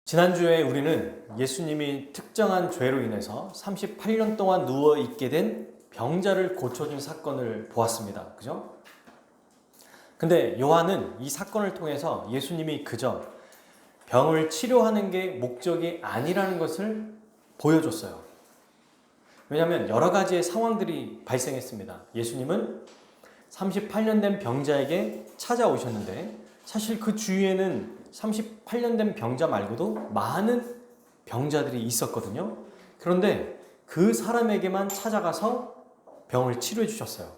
지난주에 우리는 예수님이 특정한 죄로 인해서 38년 동안 누워있게 된 병자를 고쳐준 사건을 보았습니다. 그죠? 근데 요한은 이 사건을 통해서 예수님이 그저 병을 치료하는 게 목적이 아니라는 것을 보여줬어요. 왜냐하면 여러 가지의 상황들이 발생했습니다. 예수님은 38년 된 병자에게 찾아오셨는데 사실 그 주위에는 38년 된 병자 말고도 많은 병자들이 있었거든요. 그런데 그 사람에게만 찾아가서 병을 치료해 주셨어요.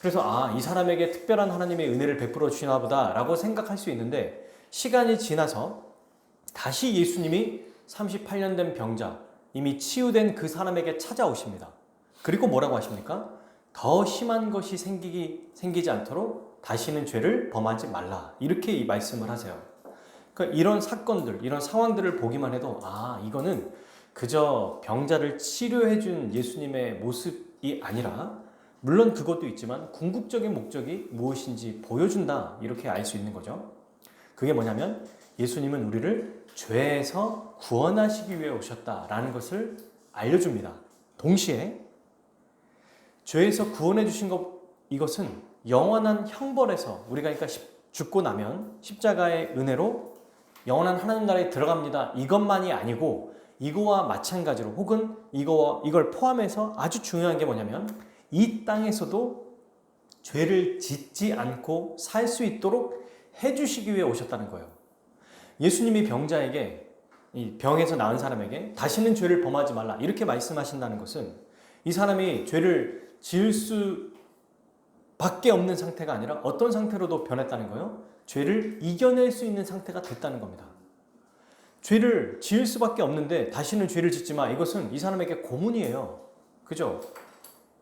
그래서 이 사람에게 특별한 하나님의 은혜를 베풀어 주시나 보다 라고 생각할 수 있는데, 시간이 지나서 다시 예수님이 38년 된 병자, 이미 치유된 그 사람에게 찾아오십니다. 그리고 뭐라고 하십니까? 더 심한 것이 생기지 않도록 다시는 죄를 범하지 말라, 이렇게 이 말씀을 하세요. 그러니까 이런 사건들, 이런 상황들을 보기만 해도 이거는 그저 병자를 치료해 준 예수님의 모습이 아니라, 물론 그것도 있지만 궁극적인 목적이 무엇인지 보여준다, 이렇게 알 수 있는 거죠. 그게 뭐냐면 예수님은 우리를 죄에서 구원하시기 위해 오셨다라는 것을 알려줍니다. 동시에 죄에서 구원해 주신 이것은 영원한 형벌에서, 우리가 그러니까 죽고 나면 십자가의 은혜로 영원한 하나님 나라에 들어갑니다, 이것만이 아니고 이거와 마찬가지로, 혹은 이걸 포함해서 아주 중요한 게 뭐냐면 이 땅에서도 죄를 짓지 않고 살 수 있도록 해주시기 위해 오셨다는 거예요. 예수님이 병자에게, 이 병에서 나은 사람에게 다시는 죄를 범하지 말라, 이렇게 말씀하신다는 것은 이 사람이 죄를 지을 수밖에 없는 상태가 아니라 어떤 상태로도 변했다는 거예요? 죄를 이겨낼 수 있는 상태가 됐다는 겁니다. 죄를 지을 수밖에 없는데 다시는 죄를 짓지 마, 이것은 이 사람에게 고문이에요. 그죠?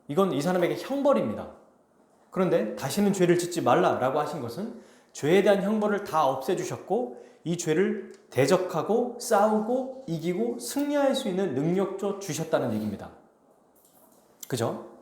이건 이 사람에게 형벌입니다. 그런데 다시는 죄를 짓지 말라라고 하신 것은 죄에 대한 형벌을 다 없애주셨고, 이 죄를 대적하고 싸우고 이기고 승리할 수 있는 능력도 주셨다는 얘기입니다. 그죠?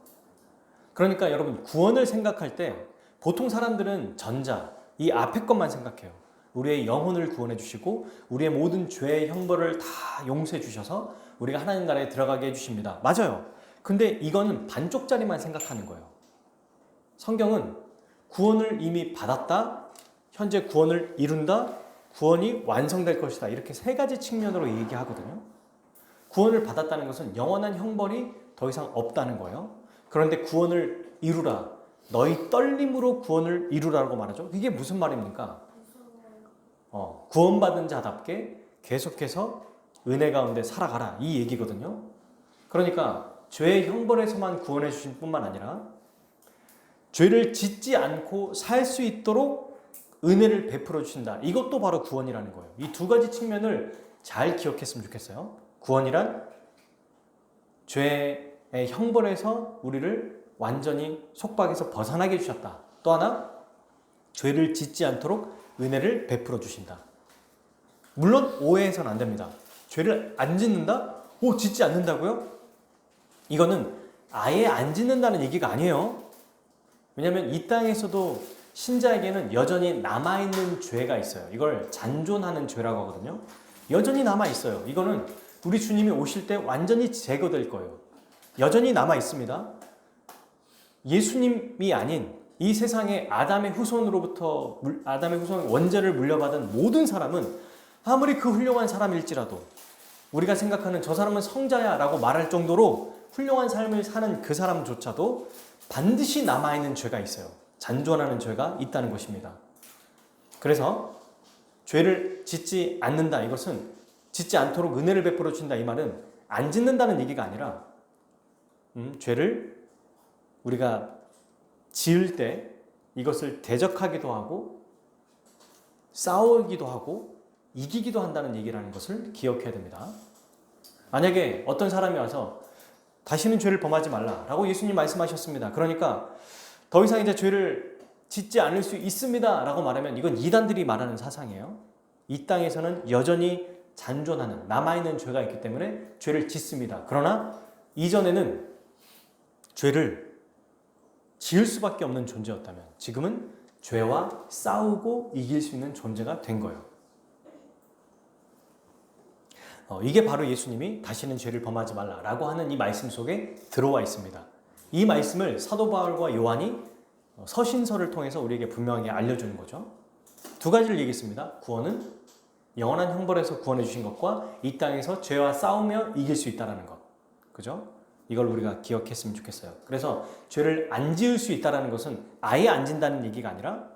그러니까 여러분, 구원을 생각할 때 보통 사람들은 전자, 이 앞에 것만 생각해요. 우리의 영혼을 구원해 주시고 우리의 모든 죄의 형벌을 다 용서해 주셔서 우리가 하나님 나라에 들어가게 해주십니다. 맞아요. 근데 이거는 반쪽짜리만 생각하는 거예요. 성경은 구원을 이미 받았다, 현재 구원을 이룬다, 구원이 완성될 것이다, 이렇게 세 가지 측면으로 얘기하거든요. 구원을 받았다는 것은 영원한 형벌이 더 이상 없다는 거예요. 그런데 구원을 이루라, 너희 떨림으로 구원을 이루라고 말하죠. 이게 무슨 말입니까? 구원받은 자답게 계속해서 은혜 가운데 살아가라, 이 얘기거든요. 그러니까 죄의 형벌에서만 구원해 주신 뿐만 아니라 죄를 짓지 않고 살 수 있도록 은혜를 베풀어 주신다, 이것도 바로 구원이라는 거예요. 이 두 가지 측면을 잘 기억했으면 좋겠어요. 구원이란 죄의 형벌에서 우리를 완전히 속박에서 벗어나게 해주셨다. 또 하나, 죄를 짓지 않도록 은혜를 베풀어 주신다. 물론 오해해서는 안 됩니다. 죄를 안 짓는다? 짓지 않는다고요? 이거는 아예 안 짓는다는 얘기가 아니에요. 왜냐하면 이 땅에서도 신자에게는 여전히 남아있는 죄가 있어요. 이걸 잔존하는 죄라고 하거든요. 여전히 남아있어요. 이거는 우리 주님이 오실 때 완전히 제거될 거예요. 여전히 남아있습니다. 예수님이 아닌 이 세상에 아담의 후손 원죄를 물려받은 모든 사람은 아무리 그 훌륭한 사람일지라도, 우리가 생각하는 저 사람은 성자야 라고 말할 정도로 훌륭한 삶을 사는 그 사람조차도 반드시 남아있는 죄가 있어요. 잔존하는 죄가 있다는 것입니다. 그래서 죄를 짓지 않는다, 이것은 짓지 않도록 은혜를 베풀어 준다, 이 말은 안 짓는다는 얘기가 아니라 죄를 우리가 지을 때 이것을 대적하기도 하고 싸우기도 하고 이기기도 한다는 얘기라는 것을 기억해야 됩니다. 만약에 어떤 사람이 와서 다시는 죄를 범하지 말라라고 예수님 말씀하셨습니다. 그러니까 더 이상 이제 죄를 짓지 않을 수 있습니다 라고 말하면 이건 이단들이 말하는 사상이에요. 이 땅에서는 여전히 잔존하는, 남아있는 죄가 있기 때문에 죄를 짓습니다. 그러나 이전에는 죄를 지을 수밖에 없는 존재였다면 지금은 죄와 싸우고 이길 수 있는 존재가 된 거예요. 이게 바로 예수님이 다시는 죄를 범하지 말라라고 하는 이 말씀 속에 들어와 있습니다. 이 말씀을 사도 바울과 요한이 서신서를 통해서 우리에게 분명하게 알려주는 거죠. 두 가지를 얘기했습니다. 구원은 영원한 형벌에서 구원해 주신 것과 이 땅에서 죄와 싸우며 이길 수 있다는 것. 그죠? 이걸 우리가 기억했으면 좋겠어요. 그래서 죄를 안 지을 수 있다는 것은 아예 안 진다는 얘기가 아니라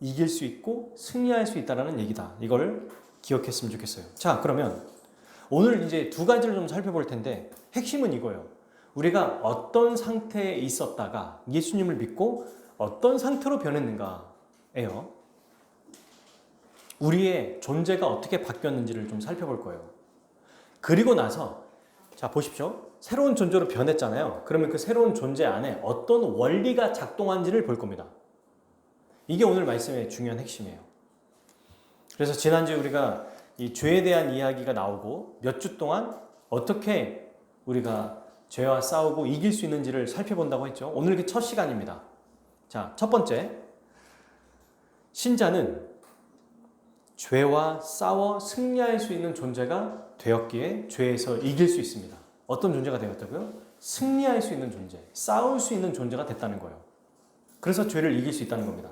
이길 수 있고 승리할 수 있다는 얘기다. 이걸 기억했으면 좋겠어요. 자, 그러면 오늘 이제 두 가지를 좀 살펴볼 텐데 핵심은 이거예요. 우리가 어떤 상태에 있었다가 예수님을 믿고 어떤 상태로 변했는가예요. 우리의 존재가 어떻게 바뀌었는지를 좀 살펴볼 거예요. 그리고 나서 자 보십시오. 새로운 존재로 변했잖아요. 그러면 그 새로운 존재 안에 어떤 원리가 작동한지를 볼 겁니다. 이게 오늘 말씀의 중요한 핵심이에요. 그래서 지난주에 우리가 이 죄에 대한 이야기가 나오고 몇 주 동안 어떻게 우리가 죄와 싸우고 이길 수 있는지를 살펴본다고 했죠. 오늘 그 첫 시간입니다. 자, 첫 번째. 신자는 죄와 싸워 승리할 수 있는 존재가 되었기에 죄에서 이길 수 있습니다. 어떤 존재가 되었다고요? 승리할 수 있는 존재, 싸울 수 있는 존재가 됐다는 거예요. 그래서 죄를 이길 수 있다는 겁니다.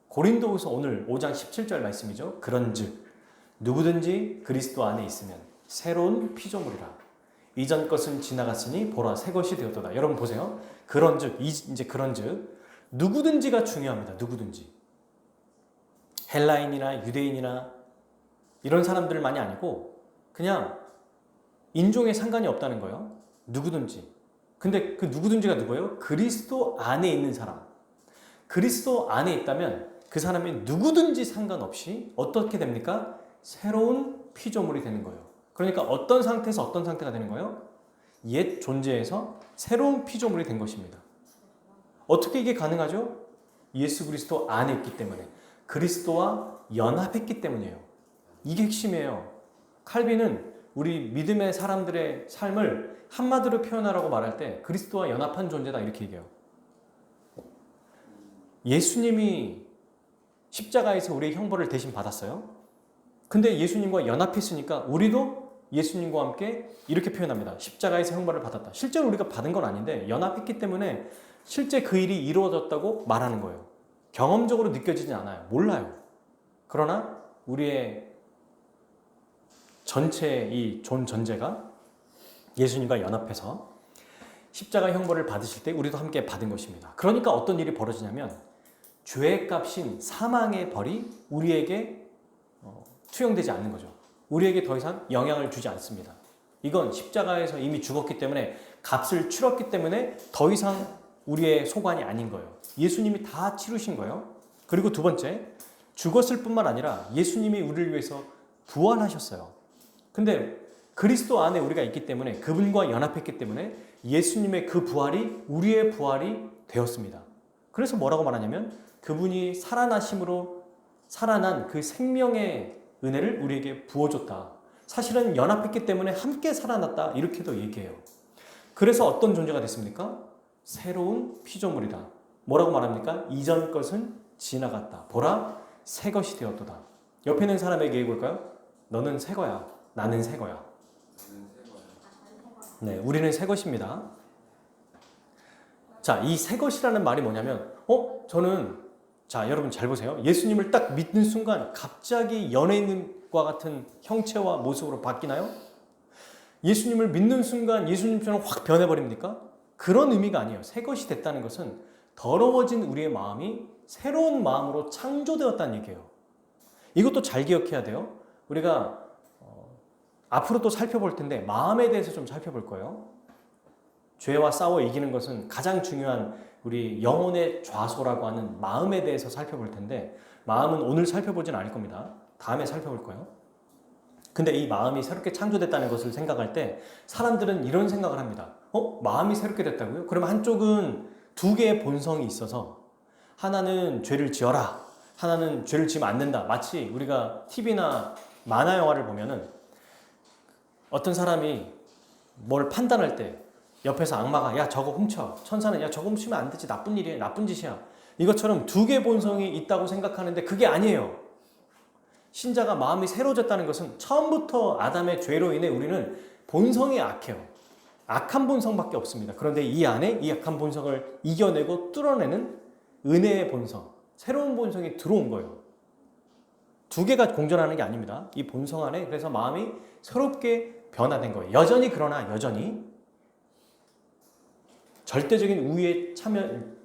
고린도후서 오늘 5장 17절 말씀이죠. 그런즉 누구든지 그리스도 안에 있으면 새로운 피조물이라. 이전 것은 지나갔으니 보라 새 것이 되었도다. 여러분 보세요. 그런즉 이제 그런즉 누구든지가 중요합니다. 누구든지. 헬라인이나 유대인이나 이런 사람들만이 아니고 그냥 인종에 상관이 없다는 거예요. 누구든지. 근데 그 누구든지가 누구예요? 그리스도 안에 있는 사람. 그리스도 안에 있다면 그 사람이 누구든지 상관없이 어떻게 됩니까? 새로운 피조물이 되는 거예요. 그러니까 어떤 상태에서 어떤 상태가 되는 거예요? 옛 존재에서 새로운 피조물이 된 것입니다. 어떻게 이게 가능하죠? 예수 그리스도 안에 있기 때문에. 그리스도와 연합했기 때문이에요. 이게 핵심이에요. 칼빈은 우리 믿음의 사람들의 삶을 한마디로 표현하라고 말할 때 그리스도와 연합한 존재다 이렇게 얘기해요. 예수님이 십자가에서 우리의 형벌을 대신 받았어요. 근데 예수님과 연합했으니까 우리도 예수님과 함께 이렇게 표현합니다. 십자가에서 형벌을 받았다. 실제로 우리가 받은 건 아닌데 연합했기 때문에 실제 그 일이 이루어졌다고 말하는 거예요. 경험적으로 느껴지진 않아요. 몰라요. 그러나 우리의 전체 이 존재가 예수님과 연합해서 십자가 형벌을 받으실 때 우리도 함께 받은 것입니다. 그러니까 어떤 일이 벌어지냐면 죄의 값인 사망의 벌이 우리에게 투영되지 않는 거죠. 우리에게 더 이상 영향을 주지 않습니다. 이건 십자가에서 이미 죽었기 때문에 값을 치렀기 때문에 더 이상 우리의 소관이 아닌 거예요. 예수님이 다 치르신 거예요. 그리고 두 번째, 죽었을 뿐만 아니라 예수님이 우리를 위해서 부활하셨어요. 근데 그리스도 안에 우리가 있기 때문에 그분과 연합했기 때문에 예수님의 그 부활이 우리의 부활이 되었습니다. 그래서 뭐라고 말하냐면 그분이 살아나심으로 살아난 그 생명의 은혜를 우리에게 부어줬다. 사실은 연합했기 때문에 함께 살아났다. 이렇게도 얘기해요. 그래서 어떤 존재가 됐습니까? 새로운 피조물이다. 뭐라고 말합니까? 이전 것은 지나갔다. 보라, 새 것이 되었도다. 옆에 있는 사람에게 얘기해볼까요? 너는 새 거야. 나는 새 거야. 네, 우리는 새 것입니다. 자, 이 새 것이라는 말이 뭐냐면, 자, 여러분 잘 보세요. 예수님을 딱 믿는 순간 갑자기 연예인과 같은 형체와 모습으로 바뀌나요? 예수님을 믿는 순간 예수님처럼 확 변해버립니까? 그런 의미가 아니에요. 새 것이 됐다는 것은 더러워진 우리의 마음이 새로운 마음으로 창조되었다는 얘기예요. 이것도 잘 기억해야 돼요. 우리가 앞으로 또 살펴볼 텐데 마음에 대해서 좀 살펴볼 거예요. 죄와 싸워 이기는 것은 가장 중요한 우리 영혼의 좌소라고 하는 마음에 대해서 살펴볼 텐데 마음은 오늘 살펴보진 않을 겁니다. 다음에 살펴볼 거예요. 근데 이 마음이 새롭게 창조됐다는 것을 생각할 때 사람들은 이런 생각을 합니다. 마음이 새롭게 됐다고요? 그러면 한쪽은 두 개의 본성이 있어서 하나는 죄를 지어라, 하나는 죄를 지으면 안 된다. 마치 우리가 TV나 만화 영화를 보면은 어떤 사람이 뭘 판단할 때 옆에서 악마가 야 저거 훔쳐, 천사는 야 저거 훔치면 안 되지, 나쁜 일이야, 나쁜 짓이야. 이것처럼 두 개의 본성이 있다고 생각하는데 그게 아니에요. 신자가 마음이 새로워졌다는 것은 처음부터 아담의 죄로 인해 우리는 본성이 악해요. 악한 본성밖에 없습니다. 그런데 이 안에 이 악한 본성을 이겨내고 뚫어내는 은혜의 본성, 새로운 본성이 들어온 거예요. 두 개가 공존하는 게 아닙니다. 이 본성 안에 그래서 마음이 새롭게 변화된 거예요. 그러나 여전히 절대적인 우위에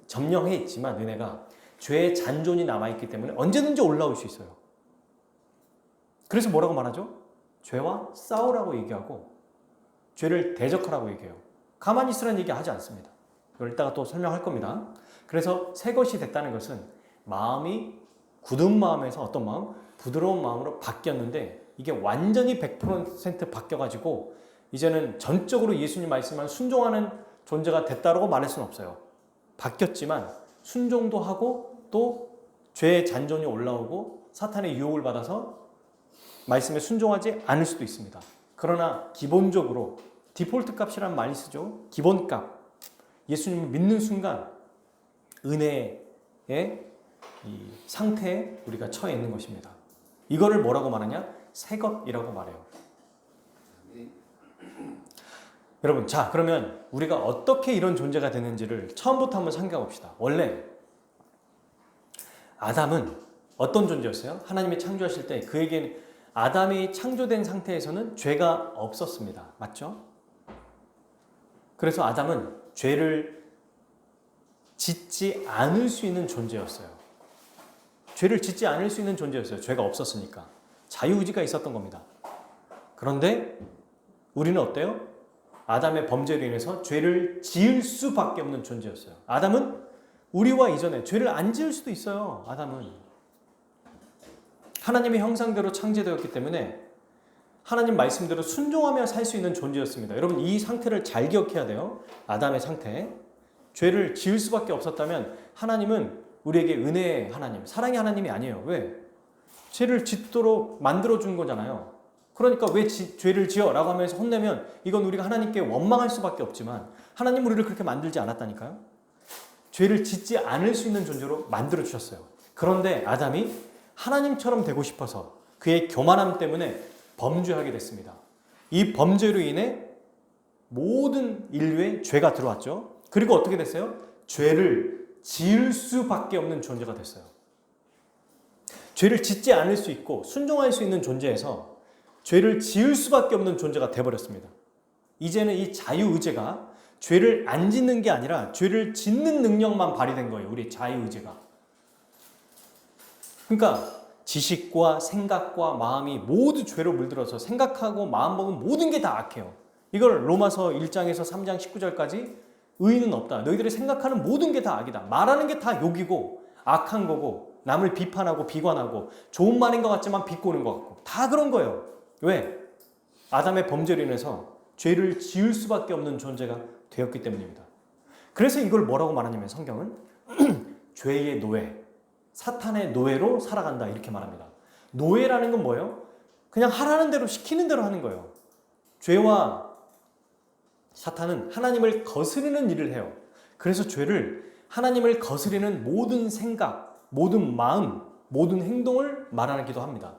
점령해 있지만 은혜가 죄의 잔존이 남아있기 때문에 언제든지 올라올 수 있어요. 그래서 뭐라고 말하죠? 죄와 싸우라고 얘기하고 죄를 대적하라고 얘기해요. 가만히 있으라는 얘기 하지 않습니다. 이걸 이따가 또 설명할 겁니다. 그래서 새 것이 됐다는 것은 마음이 굳은 마음에서 어떤 마음? 부드러운 마음으로 바뀌었는데 이게 완전히 100% 바뀌어가지고 이제는 전적으로 예수님 말씀만 순종하는 존재가 됐다라고 말할 수는 없어요. 바뀌었지만 순종도 하고 또 죄의 잔존이 올라오고 사탄의 유혹을 받아서 말씀에 순종하지 않을 수도 있습니다. 그러나 기본적으로 디폴트 값이라는 말이 쓰죠. 기본값. 예수님을 믿는 순간 은혜의 이 상태에 우리가 처해 있는 것입니다. 이거를 뭐라고 말하냐? 새 것이라고 말해요. 여러분, 자, 그러면 우리가 어떻게 이런 존재가 되는지를 처음부터 한번 생각해 봅시다. 원래 아담은 어떤 존재였어요? 하나님이 창조하실 때 그에게는 아담이 창조된 상태에서는 죄가 없었습니다. 맞죠? 그래서 아담은 죄를 짓지 않을 수 있는 존재였어요. 죄를 짓지 않을 수 있는 존재였어요. 죄가 없었으니까. 자유의지가 있었던 겁니다. 그런데 우리는 어때요? 아담의 범죄로 인해서 죄를 지을 수밖에 없는 존재였어요. 아담은 우리와 이전에 죄를 안 지을 수도 있어요. 아담은. 하나님의 형상대로 창조되었기 때문에 하나님 말씀대로 순종하며 살 수 있는 존재였습니다. 여러분 이 상태를 잘 기억해야 돼요. 아담의 상태. 죄를 지을 수밖에 없었다면 하나님은 우리에게 은혜의 하나님, 사랑의 하나님이 아니에요. 왜? 죄를 짓도록 만들어준 거잖아요. 그러니까 왜 죄를 지어? 라고 하면서 혼내면 이건 우리가 하나님께 원망할 수밖에 없지만 하나님 우리를 그렇게 만들지 않았다니까요. 죄를 짓지 않을 수 있는 존재로 만들어주셨어요. 그런데 아담이 하나님처럼 되고 싶어서 그의 교만함 때문에 범죄하게 됐습니다. 이 범죄로 인해 모든 인류에 죄가 들어왔죠. 그리고 어떻게 됐어요? 죄를 지을 수밖에 없는 존재가 됐어요. 죄를 짓지 않을 수 있고 순종할 수 있는 존재에서 죄를 지을 수밖에 없는 존재가 돼버렸습니다. 이제는 이 자유의지가 죄를 안 짓는 게 아니라 죄를 짓는 능력만 발휘된 거예요. 우리의 자유의지가. 그러니까 지식과 생각과 마음이 모두 죄로 물들어서 생각하고 마음먹은 모든 게 다 악해요. 이걸 로마서 1장에서 3장 19절까지 의인은 없다. 너희들이 생각하는 모든 게 다 악이다. 말하는 게 다 욕이고 악한 거고 남을 비판하고 비관하고 좋은 말인 것 같지만 비꼬는 것 같고 다 그런 거예요. 왜? 아담의 범죄로 인해서 죄를 지을 수밖에 없는 존재가 되었기 때문입니다. 그래서 이걸 뭐라고 말하냐면 성경은 죄의 노예, 사탄의 노예로 살아간다 이렇게 말합니다. 노예라는 건 뭐예요? 그냥 하라는 대로 시키는 대로 하는 거예요. 죄와 사탄은 하나님을 거스르는 일을 해요. 그래서 죄를 하나님을 거스르는 모든 생각, 모든 마음, 모든 행동을 말하기도 합니다.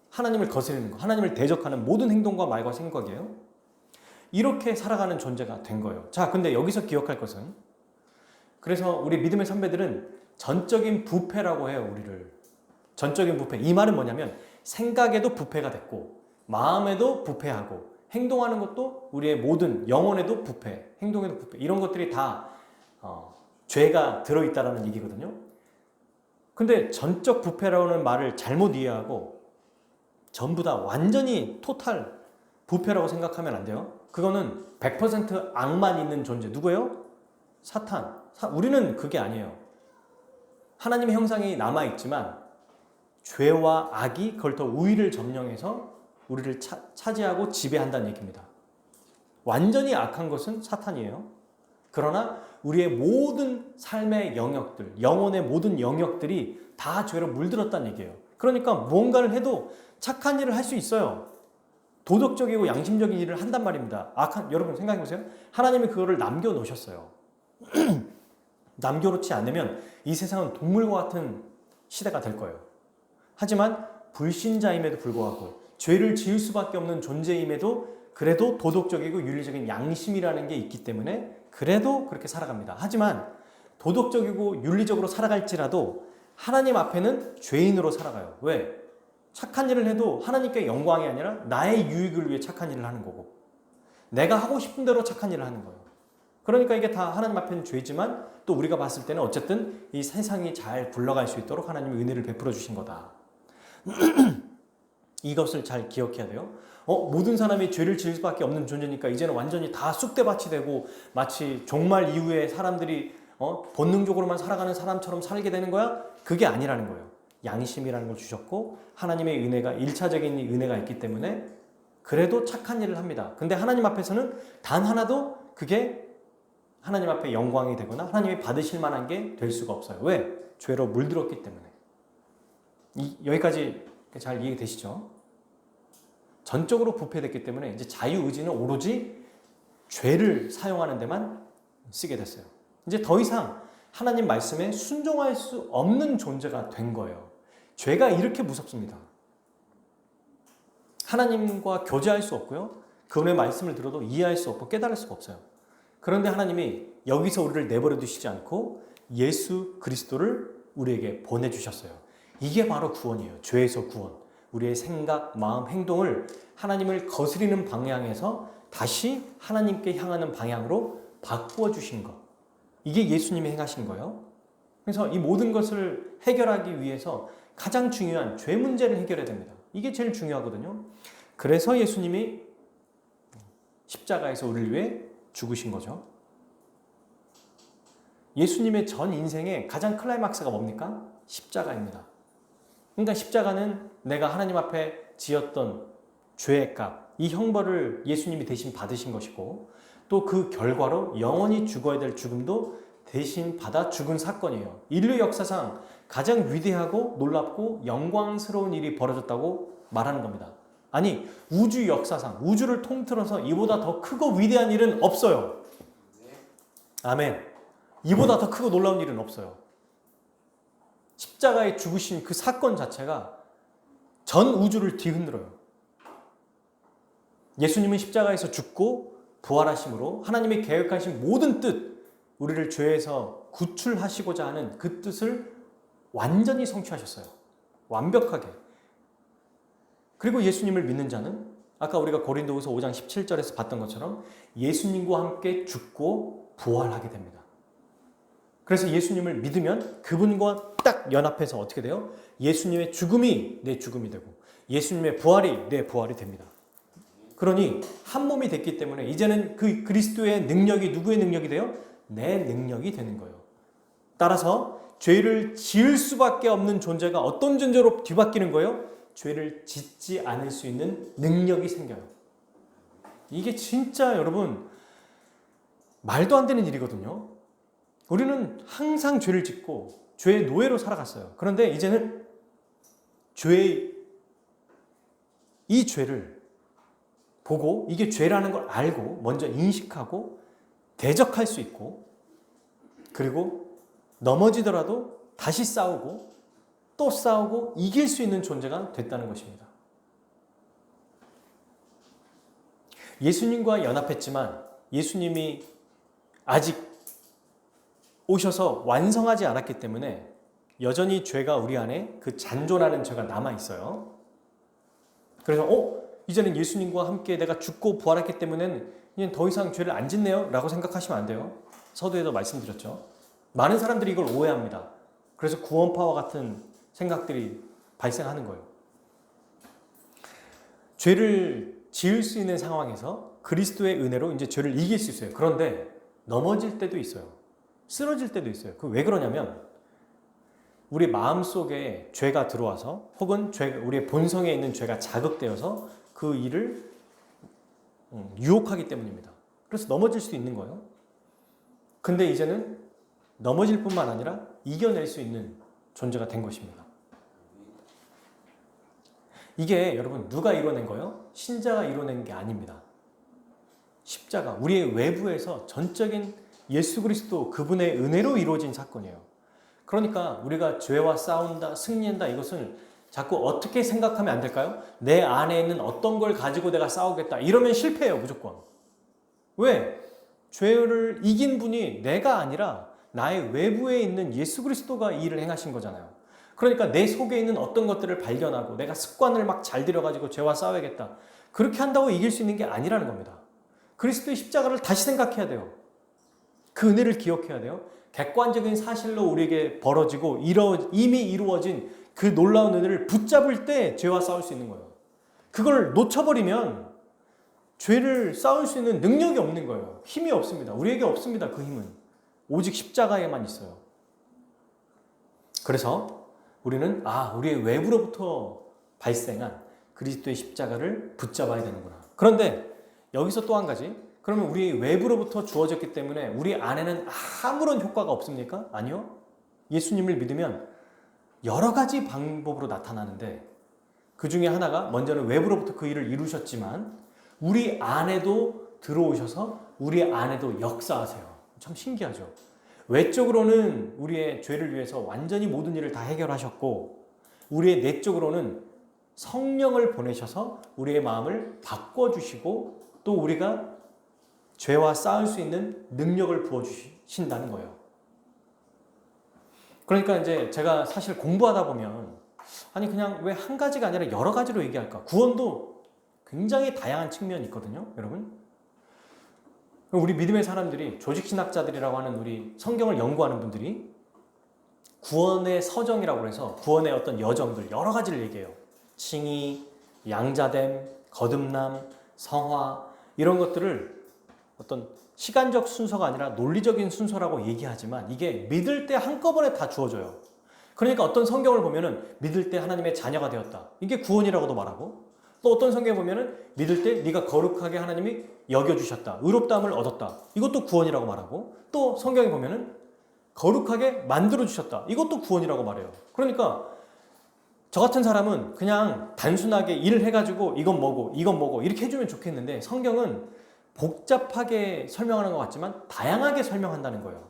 하나님을 거스르는 거, 하나님을 대적하는 모든 행동과 말과 생각이에요. 이렇게 살아가는 존재가 된 거예요. 자, 근데 여기서 기억할 것은 그래서 우리 믿음의 선배들은 전적인 부패라고 해요, 우리를. 전적인 부패. 이 말은 뭐냐면 생각에도 부패가 됐고 마음에도 부패하고 행동하는 것도 우리의 모든 영혼에도 부패, 행동에도 부패. 이런 것들이 다 죄가 들어있다라는 얘기거든요. 근데 전적 부패라는 말을 잘못 이해하고 전부 다 완전히 토탈 부패라고 생각하면 안 돼요. 그거는 100% 악만 있는 존재. 누구예요? 사탄. 우리는 그게 아니에요. 하나님의 형상이 남아있지만 죄와 악이 그걸 더 우위를 점령해서 우리를 차지하고 지배한다는 얘기입니다. 완전히 악한 것은 사탄이에요. 그러나 우리의 모든 삶의 영역들, 영혼의 모든 영역들이 다 죄로 물들었다는 얘기예요. 그러니까 무언가를 해도 착한 일을 할 수 있어요. 도덕적이고 양심적인 일을 한단 말입니다. 여러분 생각해 보세요. 하나님이 그거를 남겨놓으셨어요. 남겨놓지 않으면 이 세상은 동물과 같은 시대가 될 거예요. 하지만 불신자임에도 불구하고 죄를 지을 수밖에 없는 존재임에도 그래도 도덕적이고 윤리적인 양심이라는 게 있기 때문에 그래도 그렇게 살아갑니다. 하지만 도덕적이고 윤리적으로 살아갈지라도 하나님 앞에는 죄인으로 살아가요. 왜? 착한 일을 해도 하나님께 영광이 아니라 나의 유익을 위해 착한 일을 하는 거고 내가 하고 싶은 대로 착한 일을 하는 거예요. 그러니까 이게 다 하나님 앞에는 죄지만 또 우리가 봤을 때는 어쨌든 이 세상이 잘 굴러갈 수 있도록 하나님의 은혜를 베풀어 주신 거다. 이것을 잘 기억해야 돼요. 모든 사람이 죄를 지을 수밖에 없는 존재니까 이제는 완전히 다 쑥대밭이 되고 마치 종말 이후에 사람들이 본능적으로만 살아가는 사람처럼 살게 되는 거야? 그게 아니라는 거예요. 양심이라는 걸 주셨고 하나님의 은혜가 1차적인 은혜가 있기 때문에 그래도 착한 일을 합니다. 근데 하나님 앞에서는 단 하나도 그게 하나님 앞에 영광이 되거나 하나님이 받으실 만한 게 될 수가 없어요. 왜? 죄로 물들었기 때문에. 여기까지 잘 이해되시죠? 전적으로 부패됐기 때문에 이제 자유의지는 오로지 죄를 사용하는 데만 쓰게 됐어요. 이제 더 이상 하나님 말씀에 순종할 수 없는 존재가 된 거예요. 죄가 이렇게 무섭습니다. 하나님과 교제할 수 없고요. 그분의 말씀을 들어도 이해할 수 없고 깨달을 수가 없어요. 그런데 하나님이 여기서 우리를 내버려 두시지 않고 예수 그리스도를 우리에게 보내주셨어요. 이게 바로 구원이에요. 죄에서 구원. 우리의 생각, 마음, 행동을 하나님을 거스리는 방향에서 다시 하나님께 향하는 방향으로 바꾸어 주신 것. 이게 예수님이 행하신 거예요. 그래서 이 모든 것을 해결하기 위해서 가장 중요한 죄 문제를 해결해야 됩니다. 이게 제일 중요하거든요. 그래서 예수님이 십자가에서 우리를 위해 죽으신 거죠. 예수님의 전 인생의 가장 클라이막스가 뭡니까? 십자가입니다. 그러니까 십자가는 내가 하나님 앞에 지었던 죄의 값, 이 형벌을 예수님이 대신 받으신 것이고 또 그 결과로 영원히 죽어야 될 죽음도 대신 받아 죽은 사건이에요. 인류 역사상 가장 위대하고 놀랍고 영광스러운 일이 벌어졌다고 말하는 겁니다. 아니, 우주 역사상, 우주를 통틀어서 이보다 더 크고 위대한 일은 없어요. 아멘. 이보다 더 크고 놀라운 일은 없어요. 십자가에 죽으신 그 사건 자체가 전 우주를 뒤흔들어요. 예수님은 십자가에서 죽고 부활하심으로 하나님이 계획하신 모든 뜻, 우리를 죄에서 구출하시고자 하는 그 뜻을 완전히 성취하셨어요. 완벽하게. 그리고 예수님을 믿는 자는 아까 우리가 고린도후서 5장 17절에서 봤던 것처럼 예수님과 함께 죽고 부활하게 됩니다. 그래서 예수님을 믿으면 그분과 딱 연합해서 어떻게 돼요? 예수님의 죽음이 내 죽음이 되고 예수님의 부활이 내 부활이 됩니다. 그러니 한 몸이 됐기 때문에 이제는 그 그리스도의 능력이 누구의 능력이 돼요? 내 능력이 되는 거예요. 따라서 죄를 지을 수밖에 없는 존재가 어떤 존재로 뒤바뀌는 거예요? 죄를 짓지 않을 수 있는 능력이 생겨요. 이게 진짜 여러분 말도 안 되는 일이거든요. 우리는 항상 죄를 짓고 죄의 노예로 살아갔어요. 그런데 이제는 이 죄를 보고 이게 죄라는 걸 알고 먼저 인식하고 대적할 수 있고 그리고 넘어지더라도 다시 싸우고 또 싸우고 이길 수 있는 존재가 됐다는 것입니다. 예수님과 연합했지만 예수님이 아직 오셔서 완성하지 않았기 때문에 여전히 죄가 우리 안에 그 잔존하는 죄가 남아있어요. 그래서 이제는 예수님과 함께 내가 죽고 부활했기 때문에 이제 더 이상 죄를 안 짓네요 라고 생각하시면 안 돼요. 서두에도 말씀드렸죠. 많은 사람들이 이걸 오해합니다. 그래서 구원파와 같은 생각들이 발생하는 거예요. 죄를 지을 수 있는 상황에서 그리스도의 은혜로 이제 죄를 이길 수 있어요. 그런데 넘어질 때도 있어요. 쓰러질 때도 있어요. 그 왜 그러냐면 우리 마음속에 죄가 들어와서 혹은 우리의 본성에 있는 죄가 자극되어서 그 일을 유혹하기 때문입니다. 그래서 넘어질 수도 있는 거예요. 근데 이제는 넘어질 뿐만 아니라 이겨낼 수 있는 존재가 된 것입니다. 이게 여러분 누가 이뤄낸 거예요? 신자가 이뤄낸 게 아닙니다. 십자가, 우리의 외부에서 전적인 예수 그리스도 그분의 은혜로 이루어진 사건이에요. 그러니까 우리가 죄와 싸운다, 승리한다 이것은 자꾸 어떻게 생각하면 안 될까요? 내 안에 있는 어떤 걸 가지고 내가 싸우겠다. 이러면 실패해요, 무조건. 왜? 죄를 이긴 분이 내가 아니라 나의 외부에 있는 예수 그리스도가 이 일을 행하신 거잖아요. 그러니까 내 속에 있는 어떤 것들을 발견하고 내가 습관을 막 잘 들여가지고 죄와 싸워야겠다. 그렇게 한다고 이길 수 있는 게 아니라는 겁니다. 그리스도의 십자가를 다시 생각해야 돼요. 그 은혜를 기억해야 돼요. 객관적인 사실로 우리에게 벌어지고 이미 이루어진 그 놀라운 은혜를 붙잡을 때 죄와 싸울 수 있는 거예요. 그걸 놓쳐버리면 죄를 싸울 수 있는 능력이 없는 거예요. 힘이 없습니다. 우리에게 없습니다. 그 힘은. 오직 십자가에만 있어요. 그래서 우리는 우리의 외부로부터 발생한 그리스도의 십자가를 붙잡아야 되는구나. 그런데 여기서 또 한 가지, 그러면 우리 외부로부터 주어졌기 때문에 우리 안에는 아무런 효과가 없습니까? 아니요. 예수님을 믿으면 여러 가지 방법으로 나타나는데 그 중에 하나가 먼저는 외부로부터 그 일을 이루셨지만 우리 안에도 들어오셔서 우리 안에도 역사하세요. 참 신기하죠. 외적으로는 우리의 죄를 위해서 완전히 모든 일을 다 해결하셨고 우리의 내적으로는 성령을 보내셔서 우리의 마음을 바꿔주시고 또 우리가 죄와 싸울 수 있는 능력을 부어주신다는 거예요. 그러니까 이제 제가 사실 공부하다 보면 그냥 왜 한 가지가 아니라 여러 가지로 얘기할까? 구원도 굉장히 다양한 측면이 있거든요, 여러분. 우리 믿음의 사람들이 조직신학자들이라고 하는 우리 성경을 연구하는 분들이 구원의 서정이라고 해서 구원의 어떤 여정들 여러 가지를 얘기해요. 칭의, 양자됨, 거듭남, 성화 이런 것들을 어떤 시간적 순서가 아니라 논리적인 순서라고 얘기하지만 이게 믿을 때 한꺼번에 다 주어져요. 그러니까 어떤 성경을 보면은 믿을 때 하나님의 자녀가 되었다. 이게 구원이라고도 말하고 또 어떤 성경에 보면은 믿을 때 네가 거룩하게 하나님이 여겨주셨다. 의롭다함을 얻었다. 이것도 구원이라고 말하고 또 성경에 보면은 거룩하게 만들어주셨다. 이것도 구원이라고 말해요. 그러니까 저 같은 사람은 그냥 단순하게 일을 해가지고 이건 뭐고 이렇게 해주면 좋겠는데 성경은 복잡하게 설명하는 것 같지만 다양하게 설명한다는 거예요.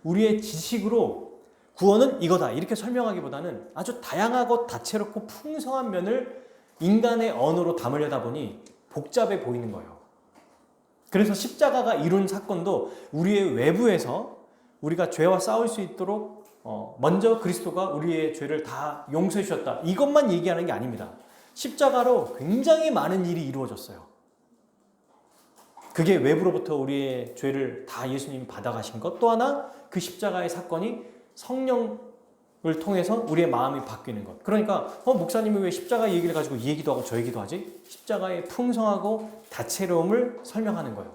우리의 지식으로 구원은 이거다 이렇게 설명하기보다는 아주 다양하고 다채롭고 풍성한 면을 인간의 언어로 담으려다 보니 복잡해 보이는 거예요. 그래서 십자가가 이룬 사건도 우리의 외부에서 우리가 죄와 싸울 수 있도록 먼저 그리스도가 우리의 죄를 다 용서해 주셨다. 이것만 얘기하는 게 아닙니다. 십자가로 굉장히 많은 일이 이루어졌어요. 그게 외부로부터 우리의 죄를 다 예수님이 받아가신 것. 또 하나 그 십자가의 사건이 성령을 통해서 우리의 마음이 바뀌는 것. 그러니까 목사님이 왜 십자가 얘기를 가지고 이 얘기도 하고 저 얘기도 하지? 십자가의 풍성하고 다채로움을 설명하는 거예요.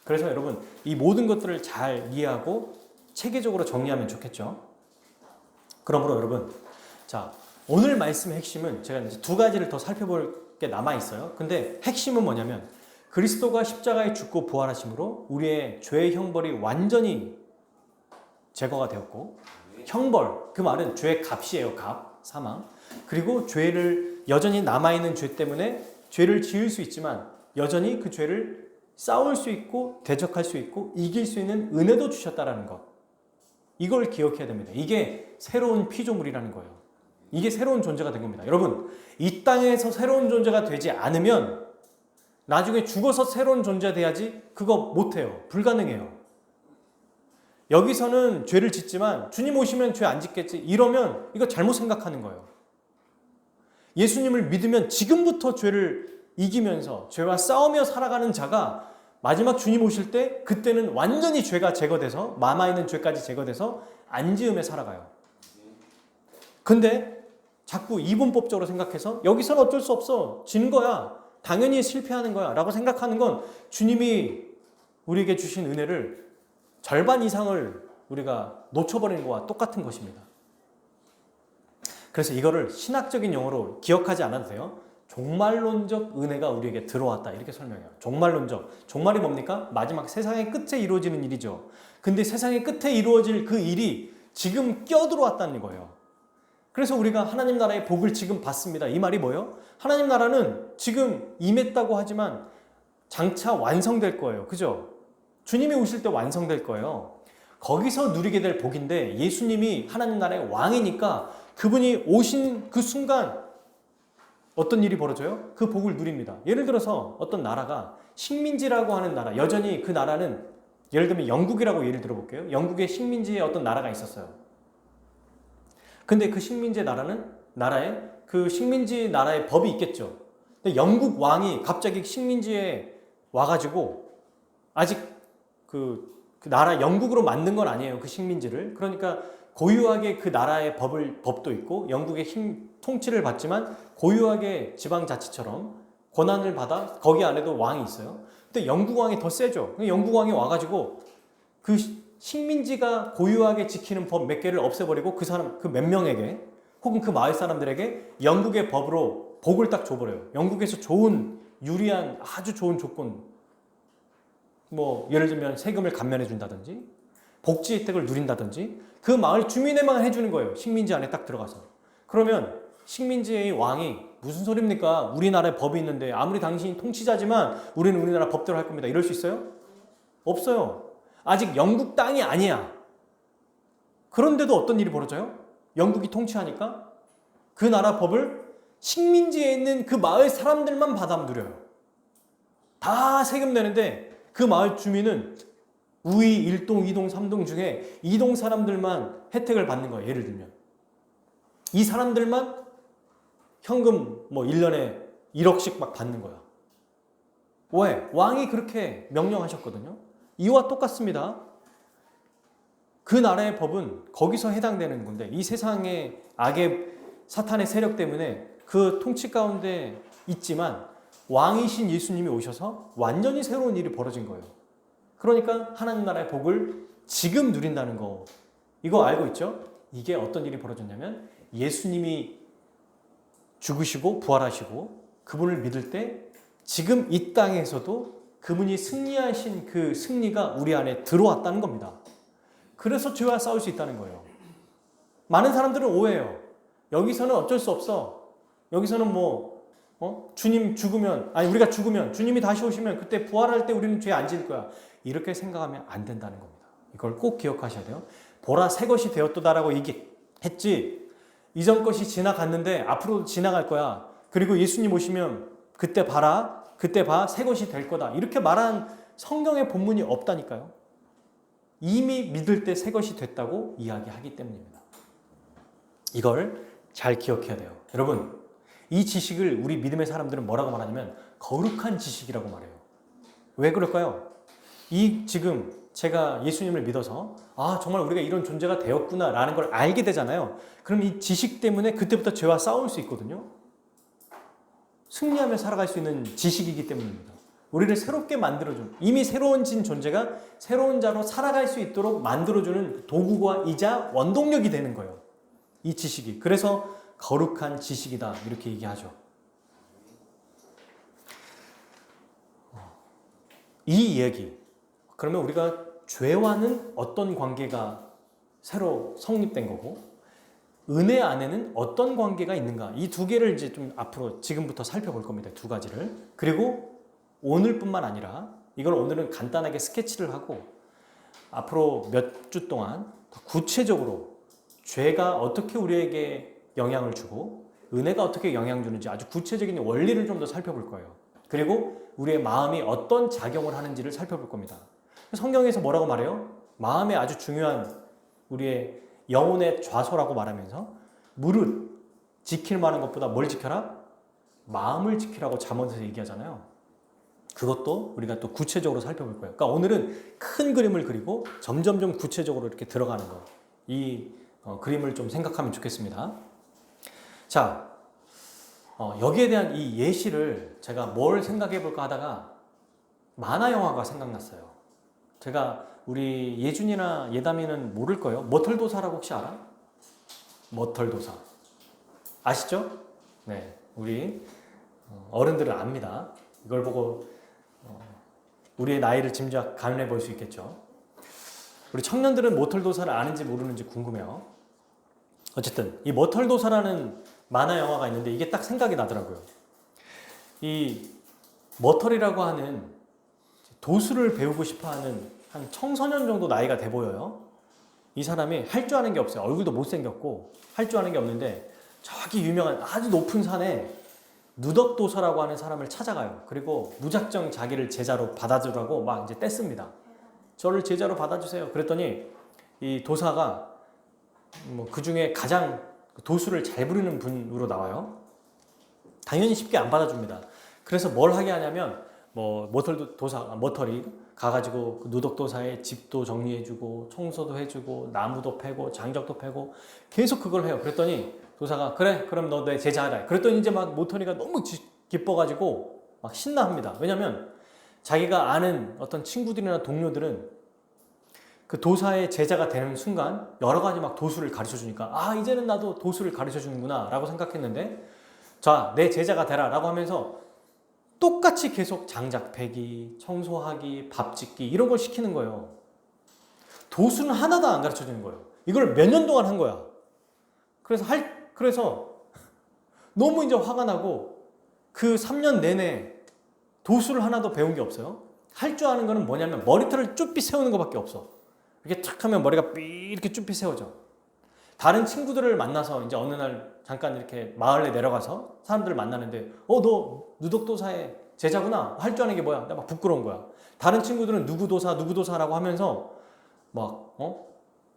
그래서 여러분 이 모든 것들을 잘 이해하고 체계적으로 정리하면 좋겠죠. 그러므로 여러분 자 오늘 말씀의 핵심은 제가 이제 두 가지를 더 살펴볼 게 남아있어요. 근데 핵심은 뭐냐면 그리스도가 십자가에 죽고 부활하심으로 우리의 죄의 형벌이 완전히 제거가 되었고 형벌, 그 말은 죄의 값이에요. 값, 사망. 그리고 죄를 여전히 남아있는 죄 때문에 죄를 지을 수 있지만 여전히 그 죄를 싸울 수 있고 대적할 수 있고 이길 수 있는 은혜도 주셨다라는 것. 이걸 기억해야 됩니다. 이게 새로운 피조물이라는 거예요. 이게 새로운 존재가 된 겁니다. 여러분, 이 땅에서 새로운 존재가 되지 않으면 나중에 죽어서 새로운 존재가 돼야지 그거 못해요. 불가능해요. 여기서는 죄를 짓지만 주님 오시면 죄 안 짓겠지 이러면 이거 잘못 생각하는 거예요. 예수님을 믿으면 지금부터 죄를 이기면서 죄와 싸우며 살아가는 자가 마지막 주님 오실 때 그때는 완전히 죄가 제거돼서 남아있는 죄까지 제거돼서 안 지으며 살아가요. 근데 자꾸 이분법적으로 생각해서 여기서는 어쩔 수 없어. 지는 거야. 당연히 실패하는 거야 라고 생각하는 건 주님이 우리에게 주신 은혜를 절반 이상을 우리가 놓쳐버리는 것과 똑같은 것입니다. 그래서 이거를 신학적인 용어로 기억하지 않아도 돼요. 종말론적 은혜가 우리에게 들어왔다 이렇게 설명해요. 종말론적. 종말이 뭡니까? 마지막 세상의 끝에 이루어지는 일이죠. 근데 세상의 끝에 이루어질 그 일이 지금 껴들어왔다는 거예요. 그래서 우리가 하나님 나라의 복을 지금 받습니다. 이 말이 뭐예요? 하나님 나라는 지금 임했다고 하지만 장차 완성될 거예요. 그죠? 주님이 오실 때 완성될 거예요. 거기서 누리게 될 복인데 예수님이 하나님 나라의 왕이니까 그분이 오신 그 순간 어떤 일이 벌어져요? 그 복을 누립니다. 예를 들어서 어떤 나라가 식민지라고 하는 나라, 여전히 그 나라는 예를 들면 영국이라고 예를 들어볼게요. 영국의 식민지에 어떤 나라가 있었어요. 근데 그 식민지 나라에 그 식민지 나라의 법이 있겠죠. 근데 영국 왕이 갑자기 식민지에 와가지고 아직 그 나라 영국으로 만든 건 아니에요. 그 식민지를. 그러니까 고유하게 그 나라의 법도 있고 영국의 통치를 받지만 고유하게 지방자치처럼 권한을 받아 거기 안에도 왕이 있어요. 근데 영국 왕이 더 세죠. 영국 왕이 와가지고 그 식민지가 고유하게 지키는 법 몇 개를 없애버리고 그 사람 그 몇 명에게 혹은 그 마을 사람들에게 영국의 법으로 복을 딱 줘버려요. 영국에서 좋은 유리한 아주 좋은 조건 뭐 예를 들면 세금을 감면해 준다든지 복지 혜택을 누린다든지 그 마을 주민에만 해주는 거예요. 식민지 안에 딱 들어가서. 그러면 식민지의 왕이 무슨 소리입니까? 우리나라에 법이 있는데 아무리 당신이 통치자지만 우리는 우리나라 법대로 할 겁니다. 이럴 수 있어요? 없어요. 아직 영국 땅이 아니야. 그런데도 어떤 일이 벌어져요? 영국이 통치하니까 그 나라 법을 식민지에 있는 그 마을 사람들만 받아 누려요. 다 세금 내는데 그 마을 주민은 우위 1동, 2동, 3동 중에 2동 사람들만 혜택을 받는 거예요. 예를 들면. 이 사람들만 현금 뭐 1년에 1억씩 막 받는 거야. 왜? 왕이 그렇게 명령하셨거든요. 이와 똑같습니다. 그 나라의 법은 거기서 해당되는 건데 이 세상의 악의 사탄의 세력 때문에 그 통치 가운데 있지만 왕이신 예수님이 오셔서 완전히 새로운 일이 벌어진 거예요. 그러니까 하나님 나라의 복을 지금 누린다는 거 이거 알고 있죠? 이게 어떤 일이 벌어졌냐면 예수님이 죽으시고 부활하시고 그분을 믿을 때 지금 이 땅에서도 그분이 승리하신 그 승리가 우리 안에 들어왔다는 겁니다. 그래서 죄와 싸울 수 있다는 거예요. 많은 사람들은 오해해요. 여기서는 어쩔 수 없어. 여기서는 주님 죽으면 우리가 죽으면 주님이 다시 오시면 그때 부활할 때 우리는 죄 안 지을 거야. 이렇게 생각하면 안 된다는 겁니다. 이걸 꼭 기억하셔야 돼요. 보라 새 것이 되었도다라고 얘기했지. 이전 것이 지나갔는데 앞으로 지나갈 거야. 그리고 예수님 오시면 그때 봐라. 그때 봐. 새 것이 될 거다. 이렇게 말한 성경의 본문이 없다니까요. 이미 믿을 때 새 것이 됐다고 이야기하기 때문입니다. 이걸 잘 기억해야 돼요. 여러분, 이 지식을 우리 믿음의 사람들은 뭐라고 말하냐면 거룩한 지식이라고 말해요. 왜 그럴까요? 지금 제가 예수님을 믿어서 정말 우리가 이런 존재가 되었구나 라는 걸 알게 되잖아요. 그럼 이 지식 때문에 그때부터 죄와 싸울 수 있거든요. 승리하며 살아갈 수 있는 지식이기 때문입니다. 우리를 새롭게 만들어주는 이미 새로워진 존재가 새로운 자로 살아갈 수 있도록 만들어주는 도구이자 원동력이 되는 거예요. 이 지식이. 그래서 거룩한 지식이다 이렇게 얘기하죠. 이 이야기 그러면 우리가 죄와는 어떤 관계가 새로 성립된 거고 은혜 안에는 어떤 관계가 있는가 이 두 개를 이제 좀 앞으로 지금부터 살펴볼 겁니다. 두 가지를. 그리고 오늘뿐만 아니라 이걸 오늘은 간단하게 스케치를 하고 앞으로 몇 주 동안 더 구체적으로 죄가 어떻게 우리에게 영향을 주고 은혜가 어떻게 영향 주는지 아주 구체적인 원리를 좀 더 살펴볼 거예요. 그리고 우리의 마음이 어떤 작용을 하는지를 살펴볼 겁니다. 성경에서 뭐라고 말해요? 마음에 아주 중요한 우리의 영혼의 좌소라고 말하면서 무릇 지킬 만한 것보다 뭘 지켜라? 마음을 지키라고 잠언에서 얘기하잖아요. 그것도 우리가 또 구체적으로 살펴볼 거예요. 그러니까 오늘은 큰 그림을 그리고 점점 구체적으로 이렇게 들어가는 거. 이 그림을 좀 생각하면 좋겠습니다. 자, 여기에 대한 이 예시를 제가 뭘 생각해 볼까 하다가 만화 영화가 생각났어요. 제가 우리 예준이나 예담이는 모를 거예요. 머털도사라고 혹시 알아? 머털도사. 아시죠? 네, 우리 어른들은 압니다. 이걸 보고 우리의 나이를 짐작 가늠해 볼 수 있겠죠. 우리 청년들은 머털도사를 아는지 모르는지 궁금해요. 어쨌든 이 머털도사라는 만화 영화가 있는데 이게 딱 생각이 나더라고요. 이 머털이라고 하는 도수를 배우고 싶어하는 한 청소년 정도 나이가 돼 보여요. 이 사람이 할 줄 아는 게 없어요. 얼굴도 못생겼고 할 줄 아는 게 없는데 저기 유명한 아주 높은 산에 누덕도사라고 하는 사람을 찾아가요. 그리고 무작정 자기를 제자로 받아주라고 막 이제 떼씁니다. 저를 제자로 받아주세요. 그랬더니 이 도사가 뭐 그 중에 가장 도수를 잘 부리는 분으로 나와요. 당연히 쉽게 안 받아줍니다. 그래서 뭘 하게 하냐면 뭐 머털이 가가지고 그 누덕도사의 집도 정리해주고 청소도 해주고 나무도 패고 장작도 패고 계속 그걸 해요. 그랬더니 도사가 그래 그럼 너 내 제자하라. 그랬더니 이제 막 모터리가 너무 기뻐가지고 막 신나합니다. 왜냐면 자기가 아는 어떤 친구들이나 동료들은 그 도사의 제자가 되는 순간 여러 가지 막 도수를 가르쳐 주니까 아 이제는 나도 도수를 가르쳐 주는구나 라고 생각했는데 자 내 제자가 되라 라고 하면서 똑같이 계속 장작 패기, 청소하기, 밥 짓기 이런 걸 시키는 거예요. 도수는 하나도 안 가르쳐 주는 거예요. 이걸 몇 년 동안 한 거야. 그래서 너무 이제 화가 나고 그 3년 내내 도수를 하나도 배운 게 없어요. 할 줄 아는 거는 뭐냐면 머리털을 쭈삐 세우는 것밖에 없어. 이렇게 탁 하면 머리가 삐 이렇게 쭈삐 세워져. 다른 친구들을 만나서 이제 어느 날 잠깐 이렇게 마을에 내려가서 사람들을 만나는데 너 누덕도사의 제자구나. 할 줄 아는 게 뭐야? 나 막 부끄러운 거야. 다른 친구들은 누구도사라고 하면서 막